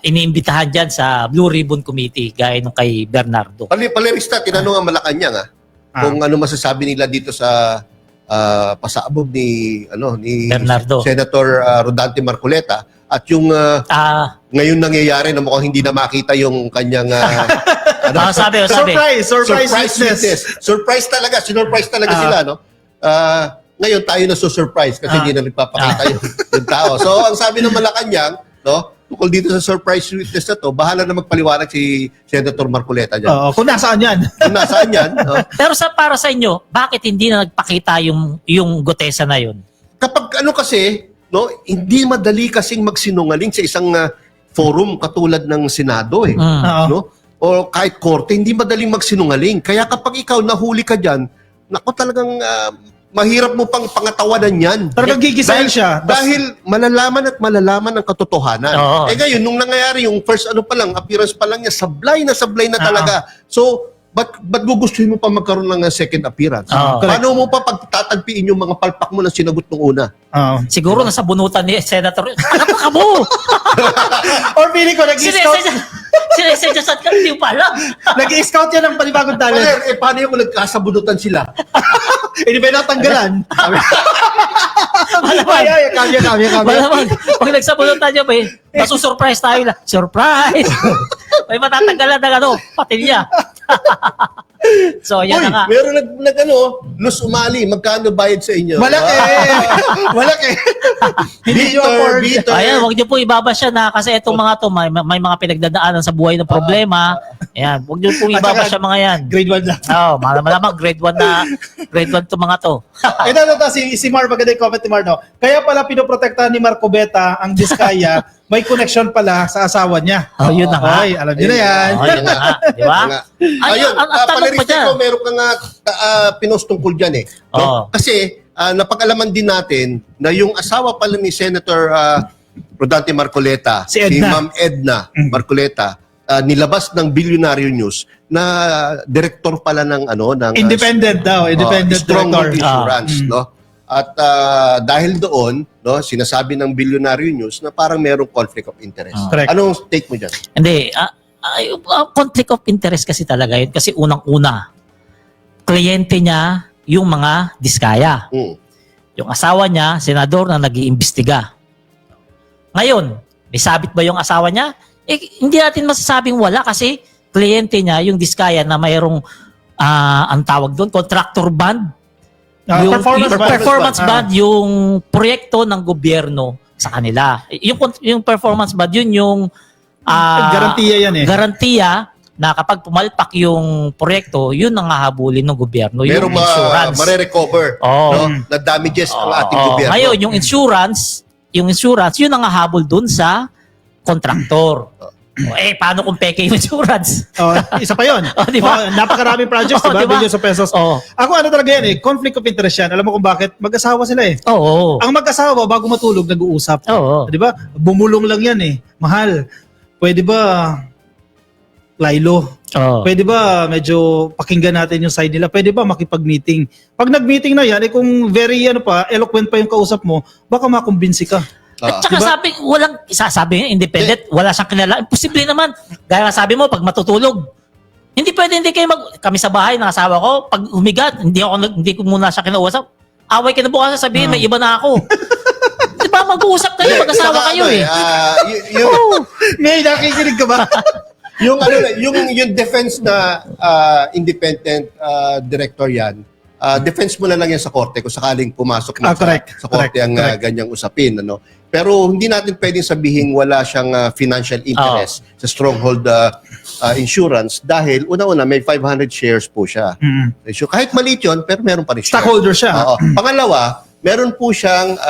iniimbitahan dyan sa Blue Ribbon Committee gaya nung kay Bernardo. Palirista, tinanong ang Malacanang kung ano masasabi nila dito sa pasabog ni Bernardo. Senator Rodante Marcoleta at yung ngayon nangyayari na mukhang hindi na makita yung kanyang sabi. Surprise witness. Surprise talaga. Sinurprise talaga sila, no? Ngayon tayo na surprise kasi hindi na nagpapakita yung tao. So, ang sabi ng Malacanang, no? Tungkol dito sa surprise witness na to, bahala na magpaliwanag si Senator Marcoleta dyan. Kung nasaan yan. No? Pero para sa inyo, bakit hindi na nagpakita yung Gutesa na yun? Kapag kasi, no, hindi madali kasing magsinungaling sa isang forum katulad ng Senado no? O kahit korte, hindi madaling magsinungaling. Kaya kapag ikaw nahuli ka dyan, naku talagang mahirap mo pang pangatawanan yan. Talagang gigisahin siya. Dahil malalaman ang katotohanan. Ngayon, nung nangyayari, yung first appearance pa lang niya, sablay na talaga. So, ba't gugustuhin mo pa magkaroon ng second appearance? Paano mo pa pagtatagpiin yung mga palpak mo na sinagot nung una? Siguro nasa bunutan ni Senator. Alam ka mo! Or feeling ko, nag-i-scout. Sinesedyasan ka, hindi mo pa alam. Nag-i-scout yan ng panibagong talent. Paano yung nagkasabunutan sila? Hindi ba natanggalan? Malamang. Kami. Malamang. Pag nagsabunutan niyo, masusurprise tayo lang. Surprise! May matatanggalan ng patilya. So, yan Uy, na nga. meron Luz Umali, magkano bayad sa inyo? Malaki! Malaki! Hindi nyo afford. Bitter. Ayan, huwag niyo po ibabasya na kasi itong mga to, may mga pinagdadaanan sa buhay ng problema. Ayan, huwag niyo po ibabasya mga yan. Grade 1 lang. Malamang grade 1 to mga to. Ito, si Mar, maganda yung comment ni Mar, no? Kaya pala pinoprotektahan ni Marco Beta ang Diskaya, may connection pala sa asawa niya. Yun na nga. Ay, alam niyo na yan. Yun na nga. Di ba? Ayun, ang tanong pa dyan. ko, meron ka nga pinost tungkol dyan eh. No? Kasi, napag-alaman din natin na yung asawa pala ni Senator Rodante Marcoleta, Si Edna. Ma'am Edna Marcoleta, nilabas ng Billionaire News na director pala ng Independent daw, independent Stronghold director. Insurance, no? At dahil doon, no, sinasabi ng Billionaire News na parang merong conflict of interest. Correct. Anong take mo diyan? Hindi. Conflict of interest kasi talaga yun. Kasi unang-una, kliyente niya yung mga Diskaya. Yung asawa niya, senador na nag-iimbestiga. Ngayon, may sabit ba yung asawa niya? Hindi natin masasabing wala kasi kliyente niya yung Diskaya na mayroong ang tawag doon, contractor bond. Yung performance bond, yung proyekto ng gobyerno sa kanila. Yung performance bond, yun yung Garantiya yan eh. Garantiya na kapag pumalpak yung proyekto, yun ang hahabulin ng gobyerno. Merong yung insurance. mare-recover no, na damages ang ating gobyerno. Ngayon, yung insurance, yun ang hahabol dun sa kontraktor. Paano kung peke yung insurance? Isa pa yun. Diba? Napakaraming projects, diba? Diba? Billions of pesos. Ako talaga yan eh, conflict of interest yan. Alam mo kung bakit? Mag-asawa sila eh. Oo. Ang mag-asawa, bago matulog, nag-uusap. Oo. Diba? Bumulong lang yan eh. Mahal, pwede ba Lilo? Pwede ba medyo pakinggan natin yung side nila? Pwede ba makipag-meeting? Pag nag-meeting na yan, kung very eloquent pa yung kausap mo, baka makumbinsi ka. At saka Diba? walang sasabi niya, independent, wala siyang kilala. Imposible naman. Gaya nga sabi mo, pag matutulog, hindi pwede, kami sa bahay ng asawa ko, pag humigat, hindi ko muna siya kinausap. Away kinabukasan, sabihin, may iba na ako. Diba, mag-uusap kayo, mag-asawa kayo eh. May nakikinig ka ba? yung defense na independent director yan, defense mo na lang yan sa korte kung sakaling pumasok na sa korte ang ganyang usapin. Pero hindi natin pwedeng sabihin wala siyang financial interest sa Stronghold Insurance dahil una-una may 500 shares po siya. So, kahit maliit yun, pero meron pa rin shares. Stockholder siya. Pangalawa, meron po siyang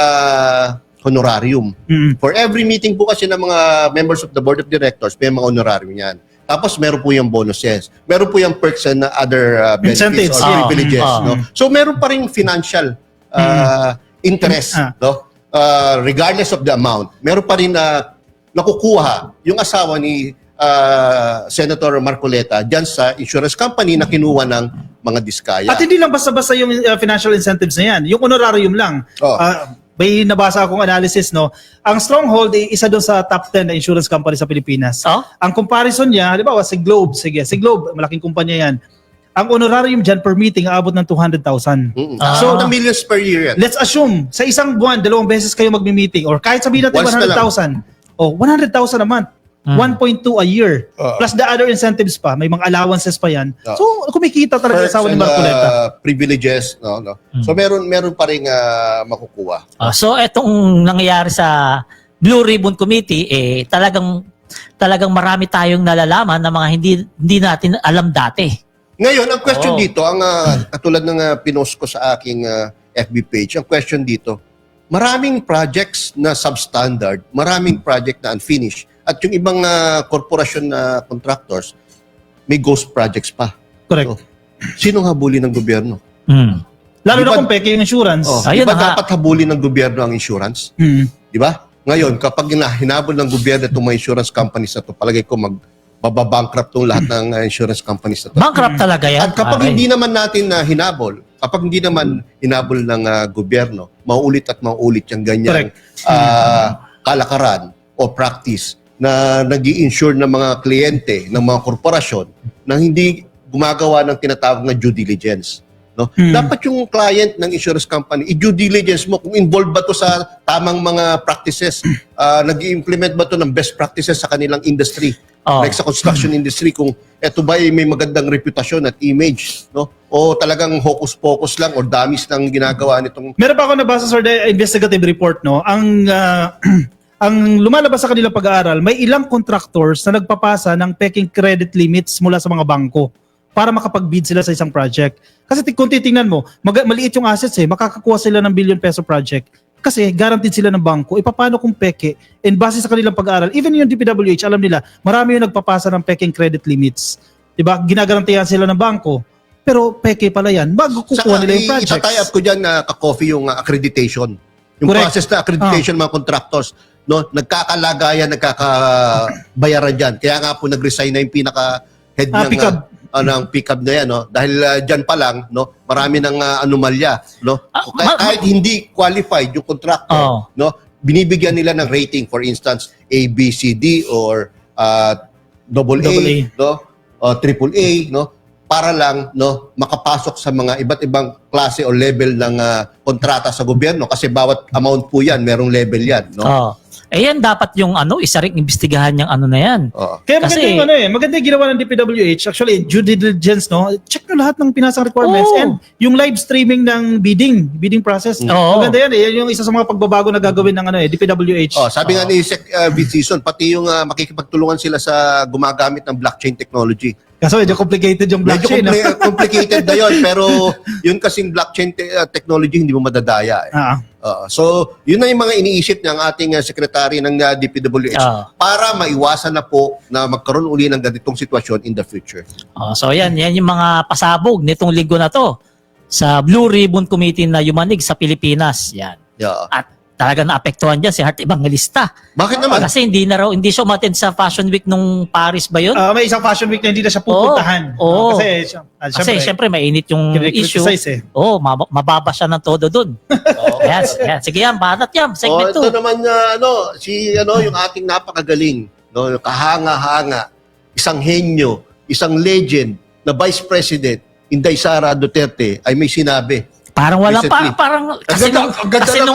honorarium. For every meeting po kasi ng mga members of the board of directors, may mga honorarium yan. Tapos meron po yung bonuses. Meron po yung perks and other benefits or privileges. No? So meron pa rin financial interest. No? Regardless of the amount. Meron pa rin nakukuha yung asawa ni Senator Marcoleta dyan sa insurance company na kinuha ng mga Diskaya. At hindi lang basta-basta yung financial incentives na yan. Yung honorarium lang. May nabasa akong analysis, no? Ang Stronghold, isa doon sa top 10 na insurance company sa Pilipinas. Ang comparison niya, di ba, si Globe. Si Globe, malaking kumpanya yan. Ang honorarium dyan per meeting, aabot ng 200,000. So, the millions per year yan. Let's assume, sa isang buwan, 2 beses kayo magmi-meeting. Or kahit sabihin natin 100,000. 100,000 a month. 1.2 a year. Plus the other incentives pa. May mga allowances pa yan. So, kumikita talaga sa asawa ni Marcoleta. Privileges. No? So, meron pa rin makukuha. So, etong nangyayari sa Blue Ribbon Committee, talagang marami tayong nalalaman na mga hindi natin alam dati. Ngayon, ang question dito, ang katulad ng pinost ko sa aking FB page, ang question dito, maraming projects na substandard, maraming project na unfinished, at yung ibang korporasyon na contractors, may ghost projects pa. Correct. So, sinong habulin ng gobyerno? Lalo na kung peke yung insurance. Di ba dapat habulin ng gobyerno ang insurance? Di ba? Ngayon, kapag hinabol ng gobyerno itong mga insurance companies na ito, palagay ko bababankrupt tong lahat ng insurance companies na to. Bankrupt talaga yan. At kapag Okay. hindi naman natin kapag hindi naman hinabol ng gobyerno, mauulit at mauulit yung ganyan kalakaran o practice na nag-i-insure ng mga kliyente, ng mga korporasyon na hindi gumagawa ng tinatawag na due diligence. No? Dapat yung client ng insurance company, i-due diligence mo kung involved ba to sa tamang mga practices, nag-i-implement ba to ng best practices sa kanilang industry. Like sa construction industry, kung eto ba ay may magandang reputasyon at image, no? O talagang hocus-pocus lang or damis lang ginagawa nitong... Meron pa ako nabasa, sir, the investigative report, no? Ang lumalabas sa kanilang pag-aaral, may ilang contractors na nagpapasa ng peking credit limits mula sa mga bangko para makapag-bid sila sa isang project. Kasi kung titingnan mo, maliit yung assets makakakuha sila ng billion peso project. Kasi guaranteed sila ng bangko. Paano kung peke? And base sa kanilang pag-aaral, even yung DPWH, alam nila, marami yung nagpapasa ng peking credit limits. Diba? Ginagarantiyan sila ng bangko. Pero peke pala yan. Bago kukuha nila yung projects. Itatay up ko dyan ka-coffee yung accreditation. Yung Correct. process na accreditation mga contractors. No, nagkakalagayan, nagkakabayaran dyan. Kaya nga po nag-resign na yung pinaka-head ng pick-up na yan, no? Dahil dyan pa lang, no, marami ng anomalya, no? Kahit hindi qualified yung contractor, no, binibigyan nila ng rating, for instance, A, B, C, D or AA, no, triple A, no, para lang, no, makapasok sa mga iba't ibang klase o level ng kontrata sa gobyerno kasi bawat amount po yan, merong level yan, no? Yan dapat yung isa ring imbestigahan yung na yan. Kaya maganda yung maganda yung ginawa ng DPWH. Actually, due diligence, no? Check nyo lahat ng pinasang requirements and yung live streaming ng bidding process. Maganda yan Yan yung isa sa mga pagbabago na gagawin ng DPWH. Sabi nga ni Sec Season, pati yung makikipagtulungan sila sa gumagamit ng blockchain technology. Kaso medyo complicated yung blockchain. Medyo complicated na yun, pero yun kasing blockchain technology hindi mo madadaya. So, yun na yung mga iniisip ng ating secretary ng DPWH para maiwasan na po na magkaroon uli ng ganitong sitwasyon in the future. So yan yung mga pasabog nitong linggo na to sa Blue Ribbon Committee na yumanig sa Pilipinas. Yan. At talaga naapektuhan dyan si Heart Evangelista. Bakit naman? Kasi hindi siya umattend sa Fashion Week nung Paris ba yun? May isang Fashion Week na hindi na siya pupuntahan. Kasi syempre mainit yung issue. Mababa siya ng todo dun. Yan. Sige yan, banat yan. Segment 2. Ito naman yung ating napakagaling, no, kahanga-hanga, isang henyo, isang legend na Vice President Inday Sara Duterte ay may sinabi. Parang wala parang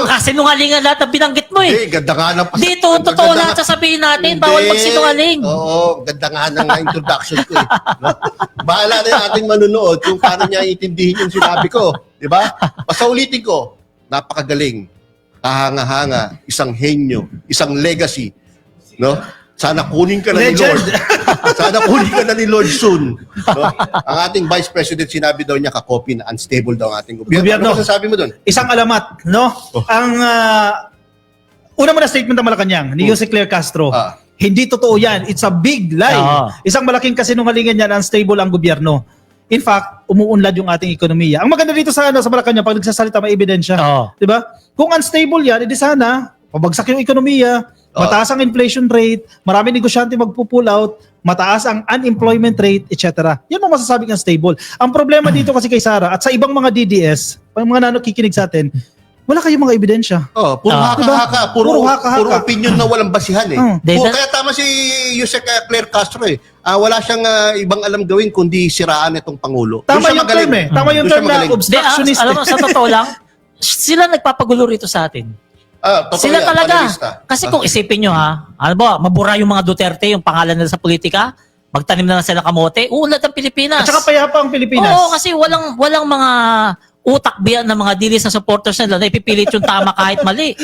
kasinungalingan lahat ang binanggit mo Hindi, ganda nga ng dito, totoo lahat sasabihin natin. Bawal magsinungaling. Oo, ganda nga ng introduction ko No? Bahala na yung ating manunood kung paano niya itindihin yung sinabi ko. Di ba? Basta ulitin ko, napakagaling, kahanga-hanga, isang henyo, isang legacy. No? Sana kunin ka na ni Lord. Sana kunin ka na ni Lord soon. No? Ang ating Vice President, sinabi daw niya kakopy na unstable daw ang ating gobyerno. Ano masasabi mo doon? Isang alamat, no? Ang una mo na statement ng Malacanang ni Jose Claire Castro. Hindi totoo yan. It's a big lie. Isang malaking kasinungalingan yan, unstable ang gobyerno. In fact, umuunlad yung ating ekonomiya. Ang maganda dito sa Malacanang, pag nagsasalita may ebidensya. Di ba? Kung unstable yan, edi sana, pabagsak yung ekonomiya, mataas ang inflation rate, maraming negosyante magpo-pull out, mataas ang unemployment rate, etc. Yan ang masasabing unstable. Ang problema dito kasi kay Sara at sa ibang mga DDS, mga nakikinig sa atin, wala kayong mga ebidensya. Puro haka-haka, puro opinion na walang basihan Kaya tama si Jose Claire Castro wala siyang ibang alam gawin kundi siraan itong Pangulo. Tama yung term Tama yung term na obstructionist. Alam mo, sa totoo lang, sila nagpapagulo rito sa atin. Sila talaga. Kasi kung isipin nyo mabura yung mga Duterte, yung pangalan nila sa politika, magtanim na lang sila kamote, uunlad ang Pilipinas. At saka payapa ang Pilipinas. Oo, kasi walang mga utak biyan ng mga dilis na supporters nila na ipipilit yung tama kahit mali.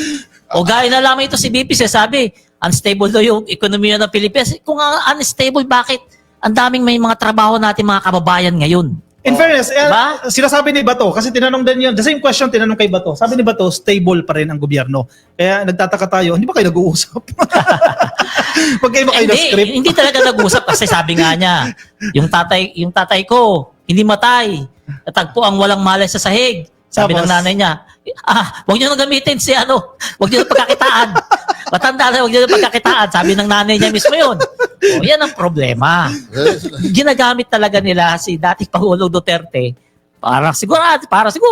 O gaya na lamang ito si BP, sabi, unstable daw yung ekonomiya ng Pilipinas. Kung unstable, bakit ang daming may mga trabaho natin mga kababayan ngayon? In fairness, sinasabi ni Bato, kasi tinanong din yun, the same question tinanong kay Bato. Sabi ni Bato, stable pa rin ang gobyerno. Kaya nagtataka tayo, hindi ba kayo nag-uusap? Pag kayo ba kayo na-script? Hindi talaga nag-uusap kasi sabi nga niya, yung tatay ko, hindi matay. Natagpo ang walang malay sa sahig. Sabi ng nanay niya, huwag niyo na gamitin huwag niyo na pagkakitaan. Matanda na, huwag niyo na pagkakitaan. Sabi ng nanay niya mismo yun. Yan ang problema. Ginagamit talaga nila si dating Pangulong Duterte para siguro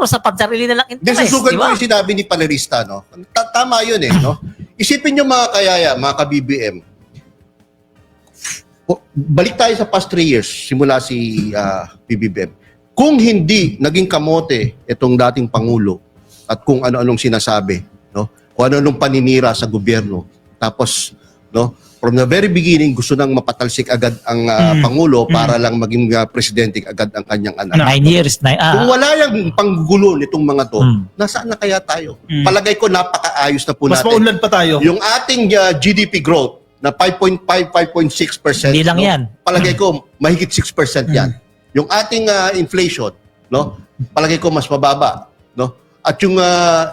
sa pansarili nilang interest, Susugal di mo ba? yung sinabi ni Palerista, no? Tama yun no? Isipin nyo mga kayaya, mga ka-BBM. Balik tayo sa past 3 years, simula si BBM. Kung hindi naging kamote itong dating Pangulo at kung ano-anong sinasabi, no? Kung ano-anong paninira sa gobyerno, tapos, no? From the very beginning, gusto nang mapatalsik agad ang Pangulo para lang maging presidente agad ang kanyang anak. 9 years. Kung wala yung panggulo nitong mga to, nasaan na kaya tayo? Palagay ko napakaayos na po Mas natin. maunlad pa tayo. Yung ating GDP growth na 5.5, 5.6%. Hindi lang yan. Palagay ko mahigit 6% yan. Yung ating inflation, no? Palagay ko mas mababa, no? At yung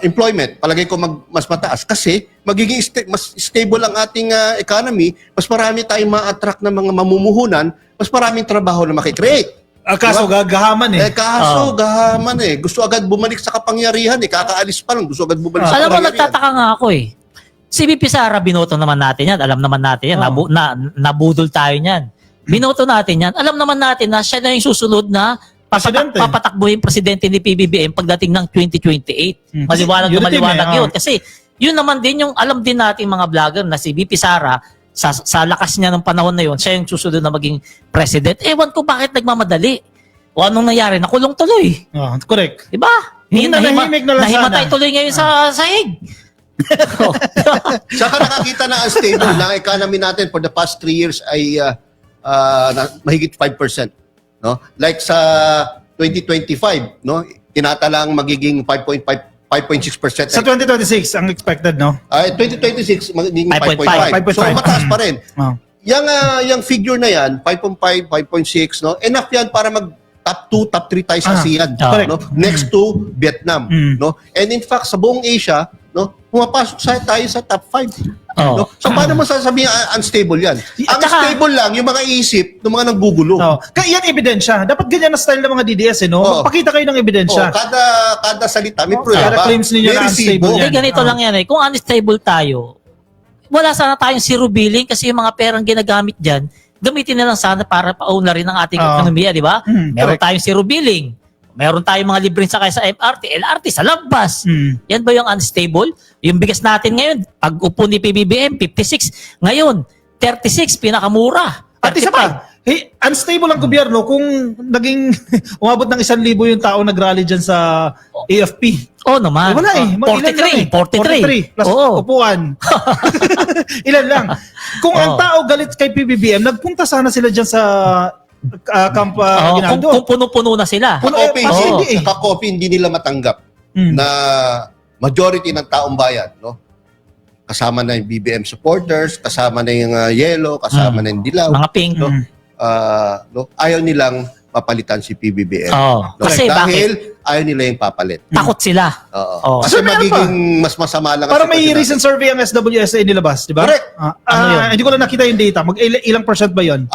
employment, palagay ko mas mataas kasi magiging mas stable ang ating economy, mas marami tayong ma-attract na mga mamumuhunan, mas maraming trabaho na makikreate. Kaso gagahaman eh. Gahaman eh. Gusto agad bumalik sa kapangyarihan eh. Kakaalis pa lang, gusto agad bumalik sa Alam mo, kapangyarihan. nagtataka nga ako eh. Si VP Sara, binoto naman natin yan. Alam naman natin yan. Nabudol tayo niyan. Binoto natin yan. Alam naman natin na siya na yung susunod na papatakbuhin presidente ni PBBM pagdating ng 2028. Maliwanag na maliwanag yun. Kasi yun naman din yung alam din natin mga vlogger na si VP Sara, sa lakas niya ng panahon na yun, siya yung susunod na maging president. Ewan ko bakit nagmamadali. O anong nangyari? Nakulong tuloy. Correct. Diba? Nahimik na lang Nahimatay sana. tuloy ngayon sa sahig. Saka nakakita na ang stable na economy natin for the past 3 years ay mahigit 5%. No? Like sa 2025, no? Tinatalang magiging 5.6%. Sa 2026, ang expected, no? 2026 magiging 5.5. 5.5. So mataas pa rin. Oh. Yung figure na yan, 5.5, 5.6, no? Enough yan para mag top 2, top 3 tayo sa ASEAN, no? Next to Vietnam, no? And in fact, sa buong Asia, no, pumapasok tayo sa top 5. No? So paano mo sasabihin unstable yan? Ang stable lang yung mga isip ng mga nanggugulo. Kaya yan ebidensya. Dapat ganyan na style ng mga DDS, no? Magpakita kayo ng ebidensya. Kada salita may prueba. Kada claims ninyo na unstable yan. Ganito lang yan eh. Kung unstable tayo, wala sana tayong zero billing kasi yung mga perang ginagamit dyan, gamitin na lang sana para pa-own rin ang ating ekonomiya, di ba? Meron tayong zero billing. Meron tayong mga libreng sakay sa MRT, LRT, sa labas. Yan ba yung unstable? Yung bigas natin ngayon, pag upo ni PBBM, 56. Ngayon, 36, pinakamura. At isa pa, unstable ang gobyerno kung naging umabot ng 1,000 yung tao nagrally dyan sa AFP. Naman. Wala eh. 43. Plus upuan. Ilan lang. Kung ang tao galit kay PBBM, nagpunta sana sila dyan sa Camp Aguinaldo. Kung puno-puno na sila. Kaka-copy, hindi nila matanggap na majority ng taong bayan, no? Kasama na yung BBM supporters, kasama na yung yellow, kasama na yung dilaw. Mga pink. No? Ayaw nilang papalitan si PBBM. Kasi dahil ayaw nila yung papalit. Takot sila. Kasi magiging mas masama lang. Para may recent survey ang SWSA nilabas, di ba? Correct. Hindi ko lang nakita yung data. Ilang percent ba yun?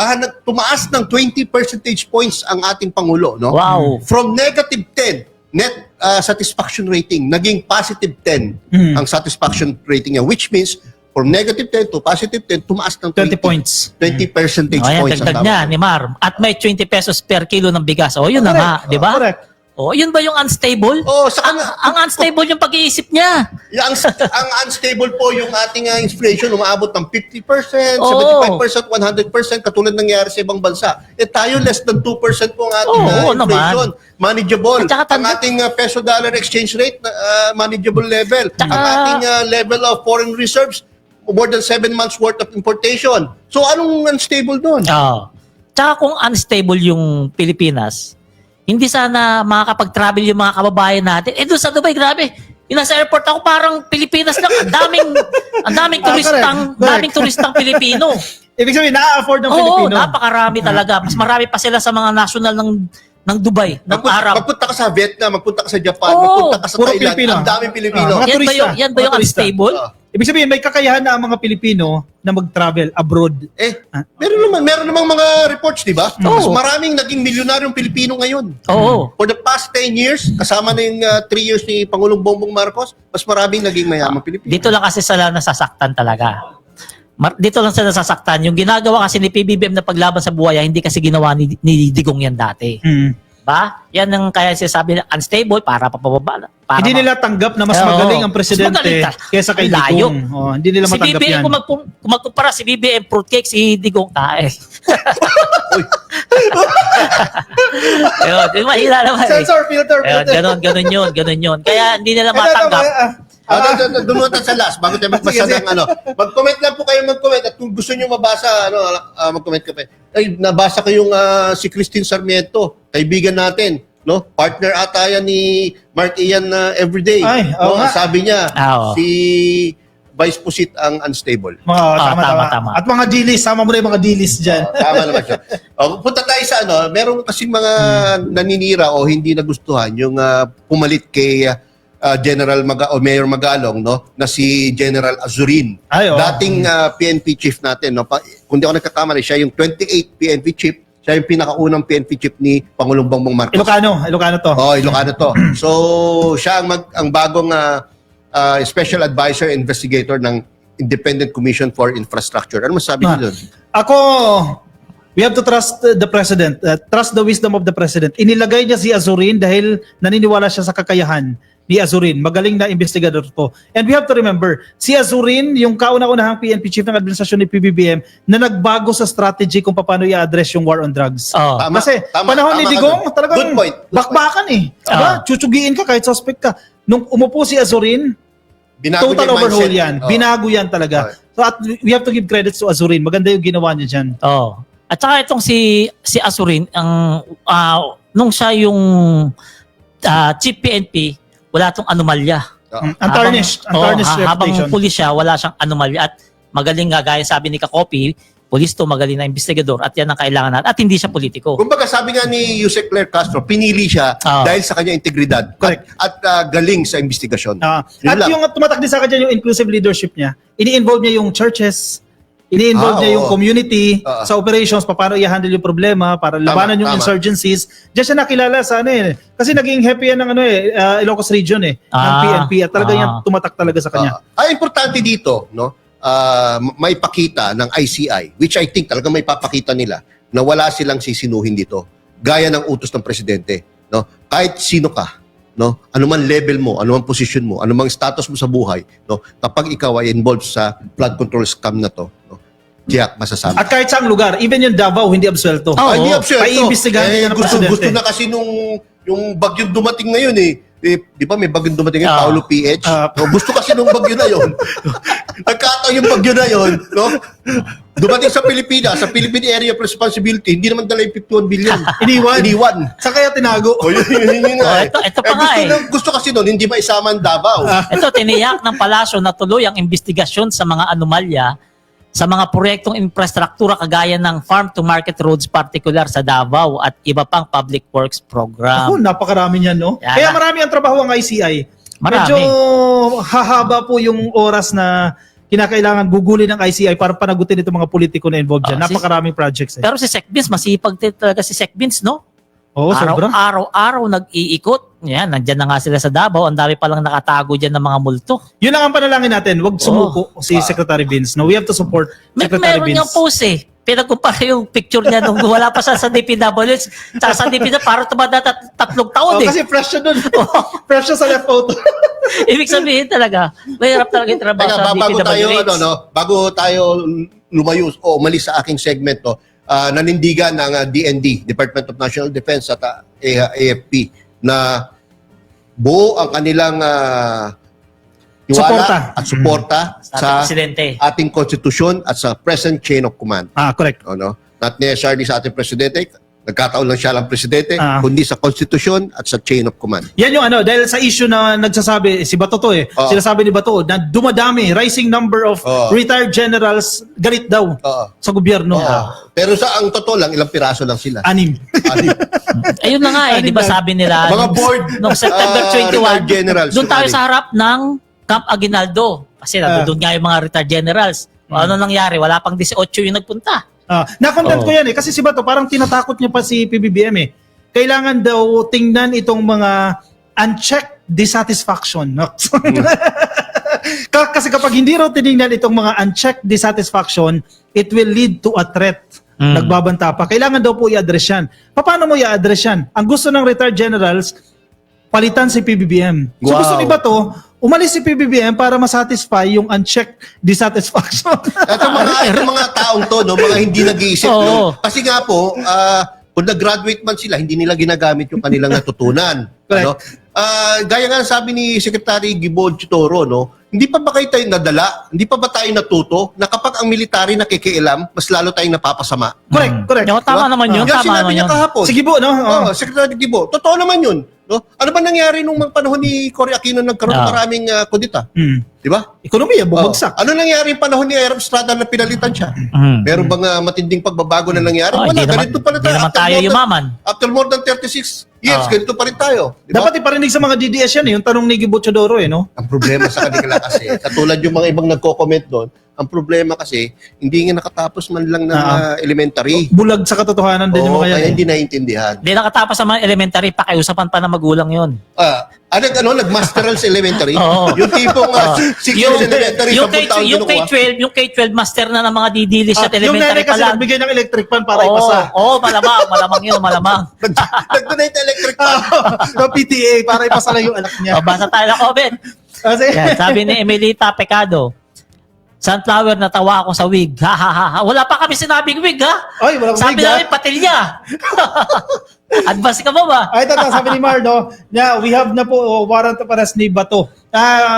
Tumaas ng 20 percentage points ang ating Pangulo. No? Wow. From negative 10, net satisfaction rating, naging positive 10 ang satisfaction rating niya. Which means, from negative 10 to positive 10, tumaas ng 20 points. 20 percentage points. Dagdag niya ni Mar. At may 20 pesos per kilo ng bigas. Yun na nga, di ba? Correct. Yun ba yung unstable? Ang unstable yung pag-iisip niya. Ang unstable po yung ating inflation, umaabot ng 50%, 75%, 100%, katulad nangyari sa ibang bansa. Tayo less than 2% po ang ating inflation. Naman. Manageable. Ang ating peso-dollar exchange rate, manageable level. Ang ating level of foreign reserves, more than 7 months worth of importation. So anong unstable doon? Tsaka kung unstable yung Pilipinas, hindi sana makakapag-travel yung mga kababayan natin. Doon sa Dubai, grabe. Yung nasa airport ako, parang Pilipinas lang. Ang daming turistang Pilipino. Ibig sabihin, na-afford ng Pilipino. Napakarami talaga. Mas marami pa sila sa mga national ng Dubai, ng Arab. Magpunta ka sa Vietnam, magpunta ka sa Japan, magpunta ka sa puro Thailand. Pilipino. Ang daming Pilipino. Yan ba yung unstable? Ibig sabihin, may kakayahan na ang mga Pilipino na mag-travel abroad. Meron namang mga reports, di ba? Mas maraming naging milyonaryong Pilipino ngayon. For the past 10 years, kasama na yung 3 years ni Pangulong Bongbong Marcos, mas maraming naging mayamang Pilipino. Dito lang kasi sila nasasaktan talaga. Dito lang sa nasasaktan. Yung ginagawa kasi ni PBBM na paglaban sa buhaya, hindi kasi ginawa ni Digong yan dati. Ba? Yan ang kaya sinasabi na unstable para papababa. Hindi nila tanggap na mas magaling ang presidente kaysa kay Digong. Hindi nila matanggap BBM, yan. kung magkumpara si BBM fruitcake, si Digong tae. Yun, mahila naman. Sensor filter. Ganun yun. Kaya hindi nila matanggap. Dumunta sa last bago tayo magbasa ng mag-comment lang po kayo mag-comment at kung gusto niyo mabasa mag-comment ka pa. Ay, nabasa ko yung si Christine Sarmiento, kaibigan natin, no? Partner ata yan ni Mark Ian everyday. Ay, no? Sabi niya si Vice Pusit ang unstable. Tama. At mga dilis, sama mo na yung mga dilis dyan. Tama naman siya. Punta tayo sa meron kasing mga naninira o hindi nagustuhan yung pumalit kay General Mayor Magalong, no, na si General Azurin. Dating PNP chief natin, no. Kung di ako nagkakamali, siya yung 28 PNP chief, siya yung pinakaunang PNP chief ni Pangulong Bongbong Marcos. Ilocano to. Ilocano to. So, siya ang bagong special advisor investigator ng Independent Commission for Infrastructure. Ano masabi niyo doon? Ako, we have to trust the president. Trust the wisdom of the president. Inilagay niya si Azurin dahil naniniwala siya sa kakayahan ni Azurin. Magaling na investigador to. And we have to remember, si Azurin, yung kauna-unahang PNP chief ng administrasyon ni PBBM na nagbago sa strategy kung paano i-address yung war on drugs. Kasi panahon ni Digong, talagang bakbakan Diba? Chuchugiin ka kahit suspect ka. Nung umupo si Azurin, total overhaul yan. Binago yan talaga. So at we have to give credits to Azurin. Maganda yung ginawa niya dyan. At saka itong si Azurin, nung siya yung chief PNP, wala tong anomalya. Untarnished reputation. Habang pulis siya, wala siyang anomalya. At magaling nga, gaya sabi ni Kakopi, pulis to, magaling na investigador. At yan ang kailangan natin. At hindi siya politiko. Kumbaga sabi nga ni Yusek Claire Castro, pinili siya dahil sa kanyang integridad. Correct. At galing sa investigasyon. At yung tumatak din sa kanya yung inclusive leadership niya, ini-involve niya yung churches, ini-involve niya yung community sa operations, paano i-handle yung problema, para labanan yung insurgencies. Diyan siya nakilala sa kasi naging happy yan ng Ilocos region ng PNP at talaga yan tumatak talaga sa kanya. Importante dito, no? May pakita ng ICI, which I think talaga may papakita nila na wala silang sisinuhin dito. Gaya ng utos ng presidente, no? Kahit sino ka, no? Anuman level mo, anuman position mo, anumang status mo sa buhay, no? Kapag ikaw ay involved sa flood control scam na to, no? Tiyak masasabi. At kahit saang lugar, even yung Davao, hindi absuelto. Hindi absuelto. Paiimbestigahan niya ng presidente. Gusto na kasi yung bagyong dumating ngayon di ba may bagyong dumating ngayon, Paulo PH? Gusto kasi nung bagyo na yon. Nagkataon yung bagyo na yon, no? Dumating sa Pilipinas, sa Philippine Area of Responsibility, hindi naman dala yung 51 billion. Iniwan. Sa kaya tinago. Yun nga. Ito pa nga gusto kasi nun, hindi maisama ang Davao. Ito, tiniyak ng palasyo na tuloy ang investigasyon sa mga anomalya sa mga proyektong infrastruktura kagaya ng farm-to-market roads particular sa Davao at iba pang public works program. Napakarami niyan, no? Yan. Kaya marami ang trabaho ang ICI. Marami. Medyo hahaba po yung oras na kinakailangan gugulin ng ICI para panagutin itong mga politiko na involved dyan. Napakaraming projects. Pero si Sec Vince, masipag talaga si Sec Vince, no? Oo, sobra. Araw-araw nag-iikot. Yan, nandyan na nga sila sa Davao. Ang dami palang nakatago dyan ng mga multo. Yun lang ang panalangin natin. Huwag sumuko si Secretary Vince. No, we have to support Secretary Meron Vince. niyang post Pinagkumpara yung picture niya nung wala pa sa DPWH. Sa DPWH, parang tumanda 3 taon Kasi fresh siya dun. Fresh siya sa left photo. Ibig sabihin talaga, mahirap talaga yung trabaho sa DPWH. Bago tayo lumayo o umalis sa aking segment, nanindigan ng DND, Department of National Defense at AFP na buo ang kanilang tiwala at suporta sa ating konstitusyon at sa present chain of command. Correct. Not necessarily sa ating presidente, nagkataon lang siya lang presidente, kundi sa konstitusyon at sa chain of command. Yan yung dahil sa issue na nagsasabi, si Bato to sinasabi ni Bato, na dumadami, rising number of retired generals, galit daw sa gobyerno. Pero ang totoo lang, ilang piraso lang sila. 6. Ayun na nga di ba sabi nila, mga board, noong September 21, generals, doon tayo sa harap ng Camp Aguinaldo. Kasi doon nga yung mga retired generals. Ano nangyari? Wala pang 18 yung nagpunta. Na-content ko yan kasi si Bato parang tinatakot niya pa si PBBM Kailangan daw tingnan itong mga unchecked dissatisfaction. Kasi kapag hindi raw tinignan itong mga unchecked dissatisfaction, it will lead to a threat. Nagbabanta pa. Kailangan daw po i-address yan. Paano mo i-address yan? Ang gusto ng retired generals, palitan si PBBM. So Wow. gusto ni Bato, umalis si PBBM para masatisfy yung unchecked dissatisfaction. Itong mga taong to, no, mga hindi nag-iisip. Oo. No? Kasi nga po, kung nag-graduate man sila, hindi nila ginagamit yung kanilang natutunan. Correct. Ano? Gaya nga sabi ni Secretary Gibo Chitoro, no, hindi pa ba kayo tayo nadala? Hindi pa ba tayo natuto na kapag ang military nakikialam, mas lalo tayong napapasama? Correct. Yung tama naman yun, Yan tama sinabi naman niya yun. kahapon. Sige po, no? Oh, Secretary Gibo, totoo naman yun. No? Ano ba nangyari nung mga panahon ni Cory Aquino nagkaroon ng maraming kudita? Di ba? Ekonomiya, bumagsak. Ano nangyari yung panahon ni Erap Estrada na pinalitan siya? Meron bang matinding pagbabago na nangyari? Oh, Wala, hindi naman- ganito pa rin hindi tayo. naman After tayo more than- yumaman. After more than 36 years, ganito pa rin tayo. Di ba? Dapat iparinig sa mga DDS yan, yung tanong ni Gibo Chodoro, no? Ang problema sa kanila kasi, katulad yung mga ibang nagko-comment doon, ang problema kasi, hindi nga nakatapos man lang ng elementary. Bulag sa katotohanan din yung Oo, mga yan. kaya hindi naiintindihan. Hindi nakatapos sa mga elementary, pakiusapan pa ng magulang yun. Nag-masteral sa elementary? Oo. Yung tipong 6 years elementary, 10 taon kinukuha. yung K-12 master na ng mga didilis at Yung elementary nanay pa kasi lang. nagbigay ng electric fan para ipasa. Oo, malamang yun, malamang. Nag-donate electric fan. Ng PTA para ipasa lang yung anak niya. O, basa tayo ng comment. Kasi, Yan, sabi ni Emilita Pecado, Sunflower, natawa ako sa wig. Ha, ha, ha, ha. Wala pa kami sinabing wig, ha? Ay, walang Sabi wig, ha? namin, patilya. Advance ka ba ba? Ay, tata, sabi ni Marno, we have na po warrant of arrest ni Bato.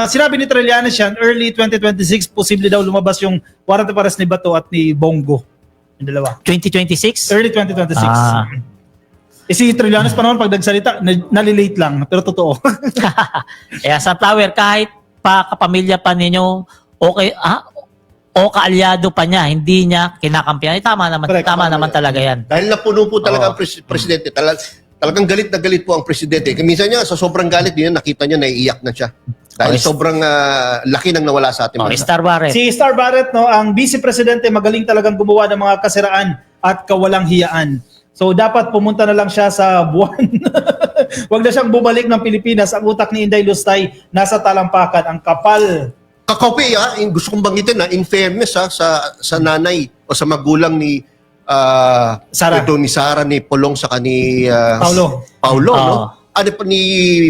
Sinabi ni Trillanes yan, early 2026, posible daw lumabas yung warrant of arrest ni Bato at ni Bongo. Yung dalawa. 2026? Early 2026. Ah. Si Trillanes pa naman pag nagsalita, nalilate lang, pero totoo. Kaya Sunflower, kahit pa kapamilya pa ninyo, okay, o kaalyado pa niya, hindi niya kinakampihan. Tama naman, Correct, tama tama naman yan. talaga yan. Dahil napuno po talaga ang presidente. Talagang galit na galit po ang presidente. Minsan niya, sa sobrang galit niya, nakita niya, naiiyak na siya. Dahil Okay. sobrang laki nang nawala sa ating Okay, bansa. Star Barret. Si Star Barrett, no, ang vice presidente, magaling talagang gumawa ng mga kasiraan at kawalang hiyaan. So dapat pumunta na lang siya sa buwan. Huwag na siyang bumalik ng Pilipinas. Ang utak ni Inday Lustay nasa talampakan. Ang kapal. Kakopi, gusto kong banggitin in fairness sa nanay o sa magulang ni Sara. ito ni Sara, ni Polong, saka ni Paulo. no? Ano pa ni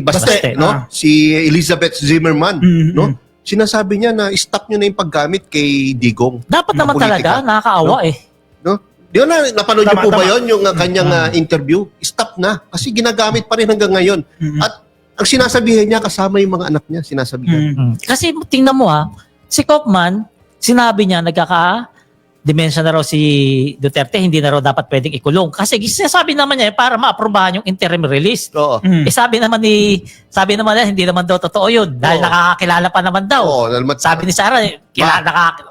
Baste, Baste. no? Si Elizabeth Zimmerman, Mhm. no? Sinasabi niya na stop niyo na yung paggamit kay Digong. Dapat na naman politika. talaga, nakakaawa eh. No? Di ba napanood niyo Tama, po ba tama. yun, yung kanyang interview? Stop na. Kasi ginagamit pa rin hanggang ngayon. Mhm. At ang sinasabihan niya, kasama yung mga anak niya, sinasabihan. Kasi tingnan mo si Kaufman, sinabi niya nagkaka-dementia na raw si Duterte, hindi na raw dapat pwedeng ikulong. Kasi sinasabi naman niya para ma-aprobahan yung interim release. Oo. Sabi naman niya, hindi naman daw totoo yun. Dahil Oo. nakakakilala pa naman daw. Oo, Sabi ni Sarah,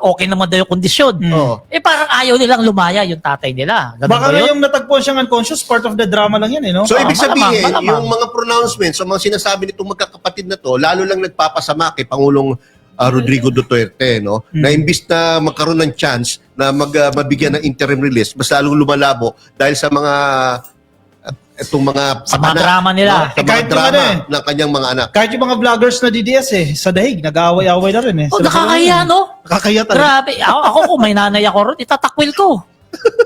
okay naman daw yung kondisyon. Oo. Parang ayaw nilang lumaya yung tatay nila. Ganun Baka ba nga yun? yung natagpuan siyang unconscious, part of the drama lang yan, no? So, ibig sabihin, malamang. yung mga pronouncements, o mga sinasabi nitong magkakapatid na to, lalo lang nagpapasama kay Pangulong Rodrigo Duterte, no? Na imbis na magkaroon ng chance na mabigyan ng interim release, mas lalong lumalabo dahil sa mga itong mga Sa mga papanak, drama nila. no? Sa mga Kahit yung drama ano ng kanyang mga anak. Kahit yung mga vloggers na DDS sa dahig, nag-aaway-aaway na rin Oh, nakakahiya, no? Nakakahiya talaga. Grabe. Ako kung may nanay ako ron, itatakwil ko.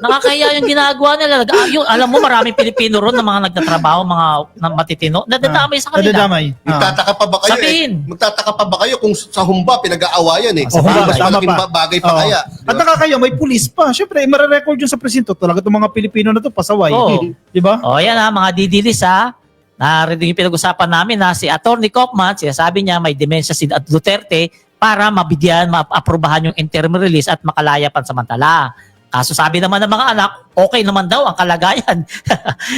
Nakakahiya yung ginagawa nila. Alam mo, maraming Pilipino ron na mga nagtatrabaho, mga matitino, nadadamay sa kanila. Nadadamay. Magtataka pa ba kayo? Sabihin. Magtataka pa ba kayo kung sa humba pinag-aawayan eh? Sa humba, mas tama malaking pa. bagay pa Oo. kaya. At nakakaya, may pulis pa. Siyempre, mararecord yun sa presinto. Talaga itong mga Pilipino na to, pasaway. Oo. Di ba? O, yan mga didilis narinig yung pinag-usapan namin si Atty. Kaufman, sinasabi niya may demensya si Duterte para mabigyan, ma-aprobahan yung interim release at makalaya pansamantala. Kaso sabi naman ng mga anak, okay naman daw ang kalagayan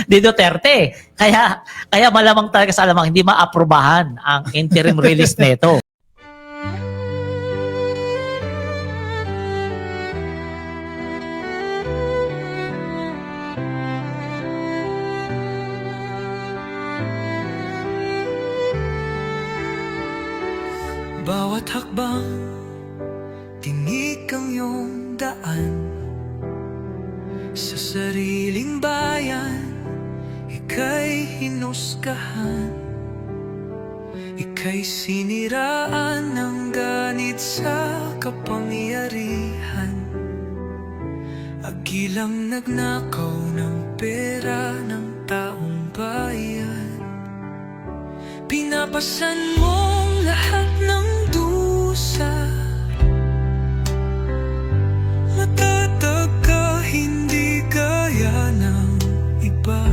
ni Duterte. Kaya malamang talaga sa alamang hindi ma-aprobahan ang interim release nito. Bawat hakbang, tinik ang iyong daan. Sa sariling bayan, ika'y hinusgahan. Ika'y siniraan ng ganit sa kapangyarihan, agilang nagnakaw ng pera ng taong bayan. Pinapasan mong lahat ng dusa, matatag ka, hindi gaya ng iba.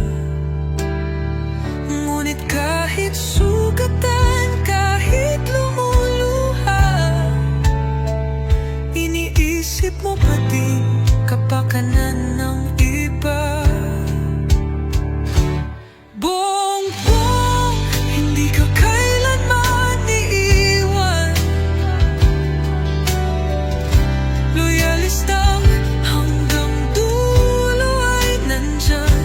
Ngunit kahit sugatan, kahit lumuluha, iniisip mo pa din kapakanan ng iba. Bongbong, hindi ka kailanman iiwan, loyalistang hanggang dulo ay nandyan.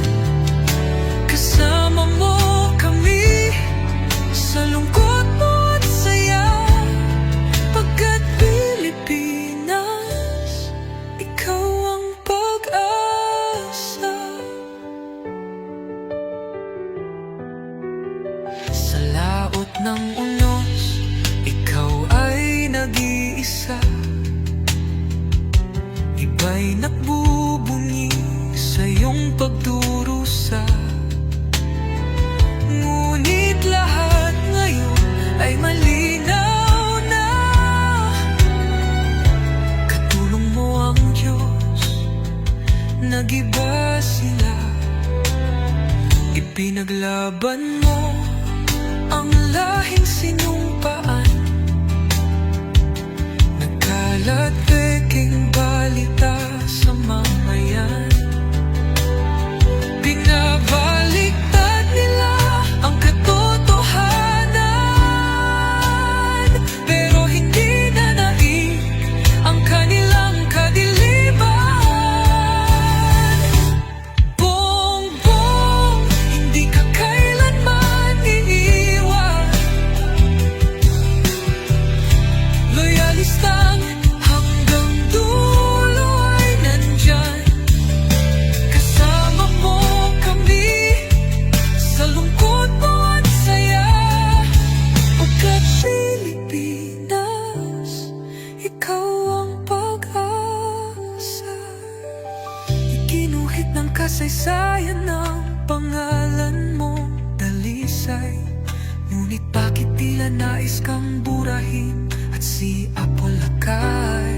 Kasama mo kami sa lungkot mo at saya, pagkat Pilipinas, ikaw ang pag-asa. Sa laot ng unos, ikaw ay nag-iisa. Iba'y nagbubunyi sa iyong pagdurusa. Ngunit lahat ngayon ay malinaw na. Katulong mo ang Diyos, nag-iba sila. Ipinaglaban mo ang lahing sinumpaan, nagkalat peking balita sa mamayan. Binabaliktad nila ang katotohanan, pero hindi na naig ang kanilang kadiliman. Bongbong, hindi ka kailanman iiwan, loyalistang hanggang dulo ay nandyan. Kasama mo kami sa lungkot mo at saya, pagkat Pilipinas, ikaw ang pag-asa. Iginuhit ng kasaysayan ng pangalan mo, dalisay. Ngunit bakit tila nais kang burahin at siapolakay?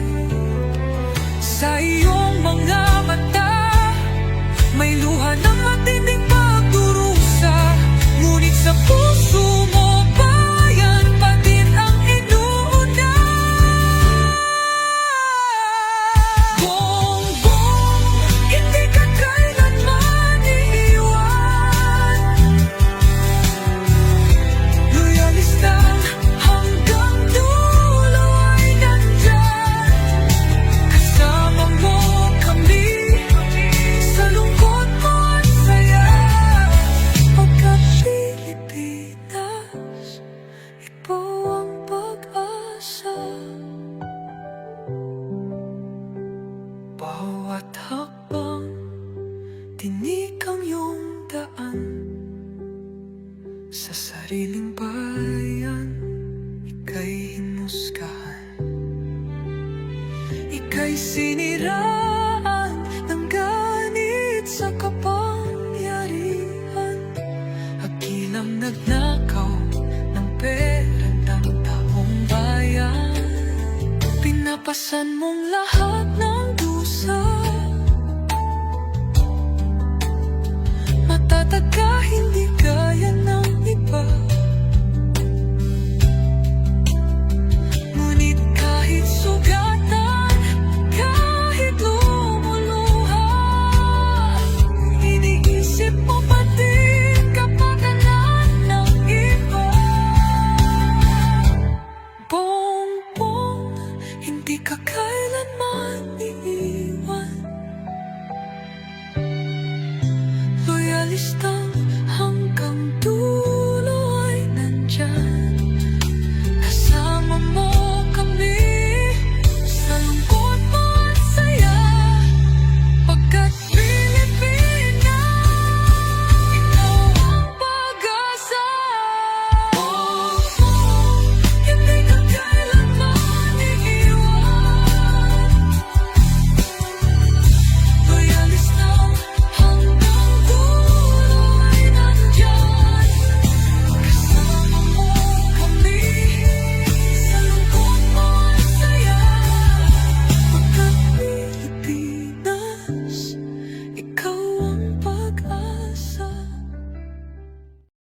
Sa iyong mga mata may luha ng matinding pagdurusa, ngunit sa puso mo, bayan pa din ang inuuna. Bongbong, hindi ka kailanman iiwan, loyalistang hanggang dulo ay nandyan. Kasama mo kami sa lungkot mo at saya, pagkat Pilipinas, ikaw ang pag-asa. Bawat hakbang, tinik ang iyong daan, sa sariling bayan, ika'y hinusgahan. Ika'y siniraan ng ganit sa kapangyarihan, hagilang nagnakaw ng pera ng taong bayan. Pinapasan mong lahat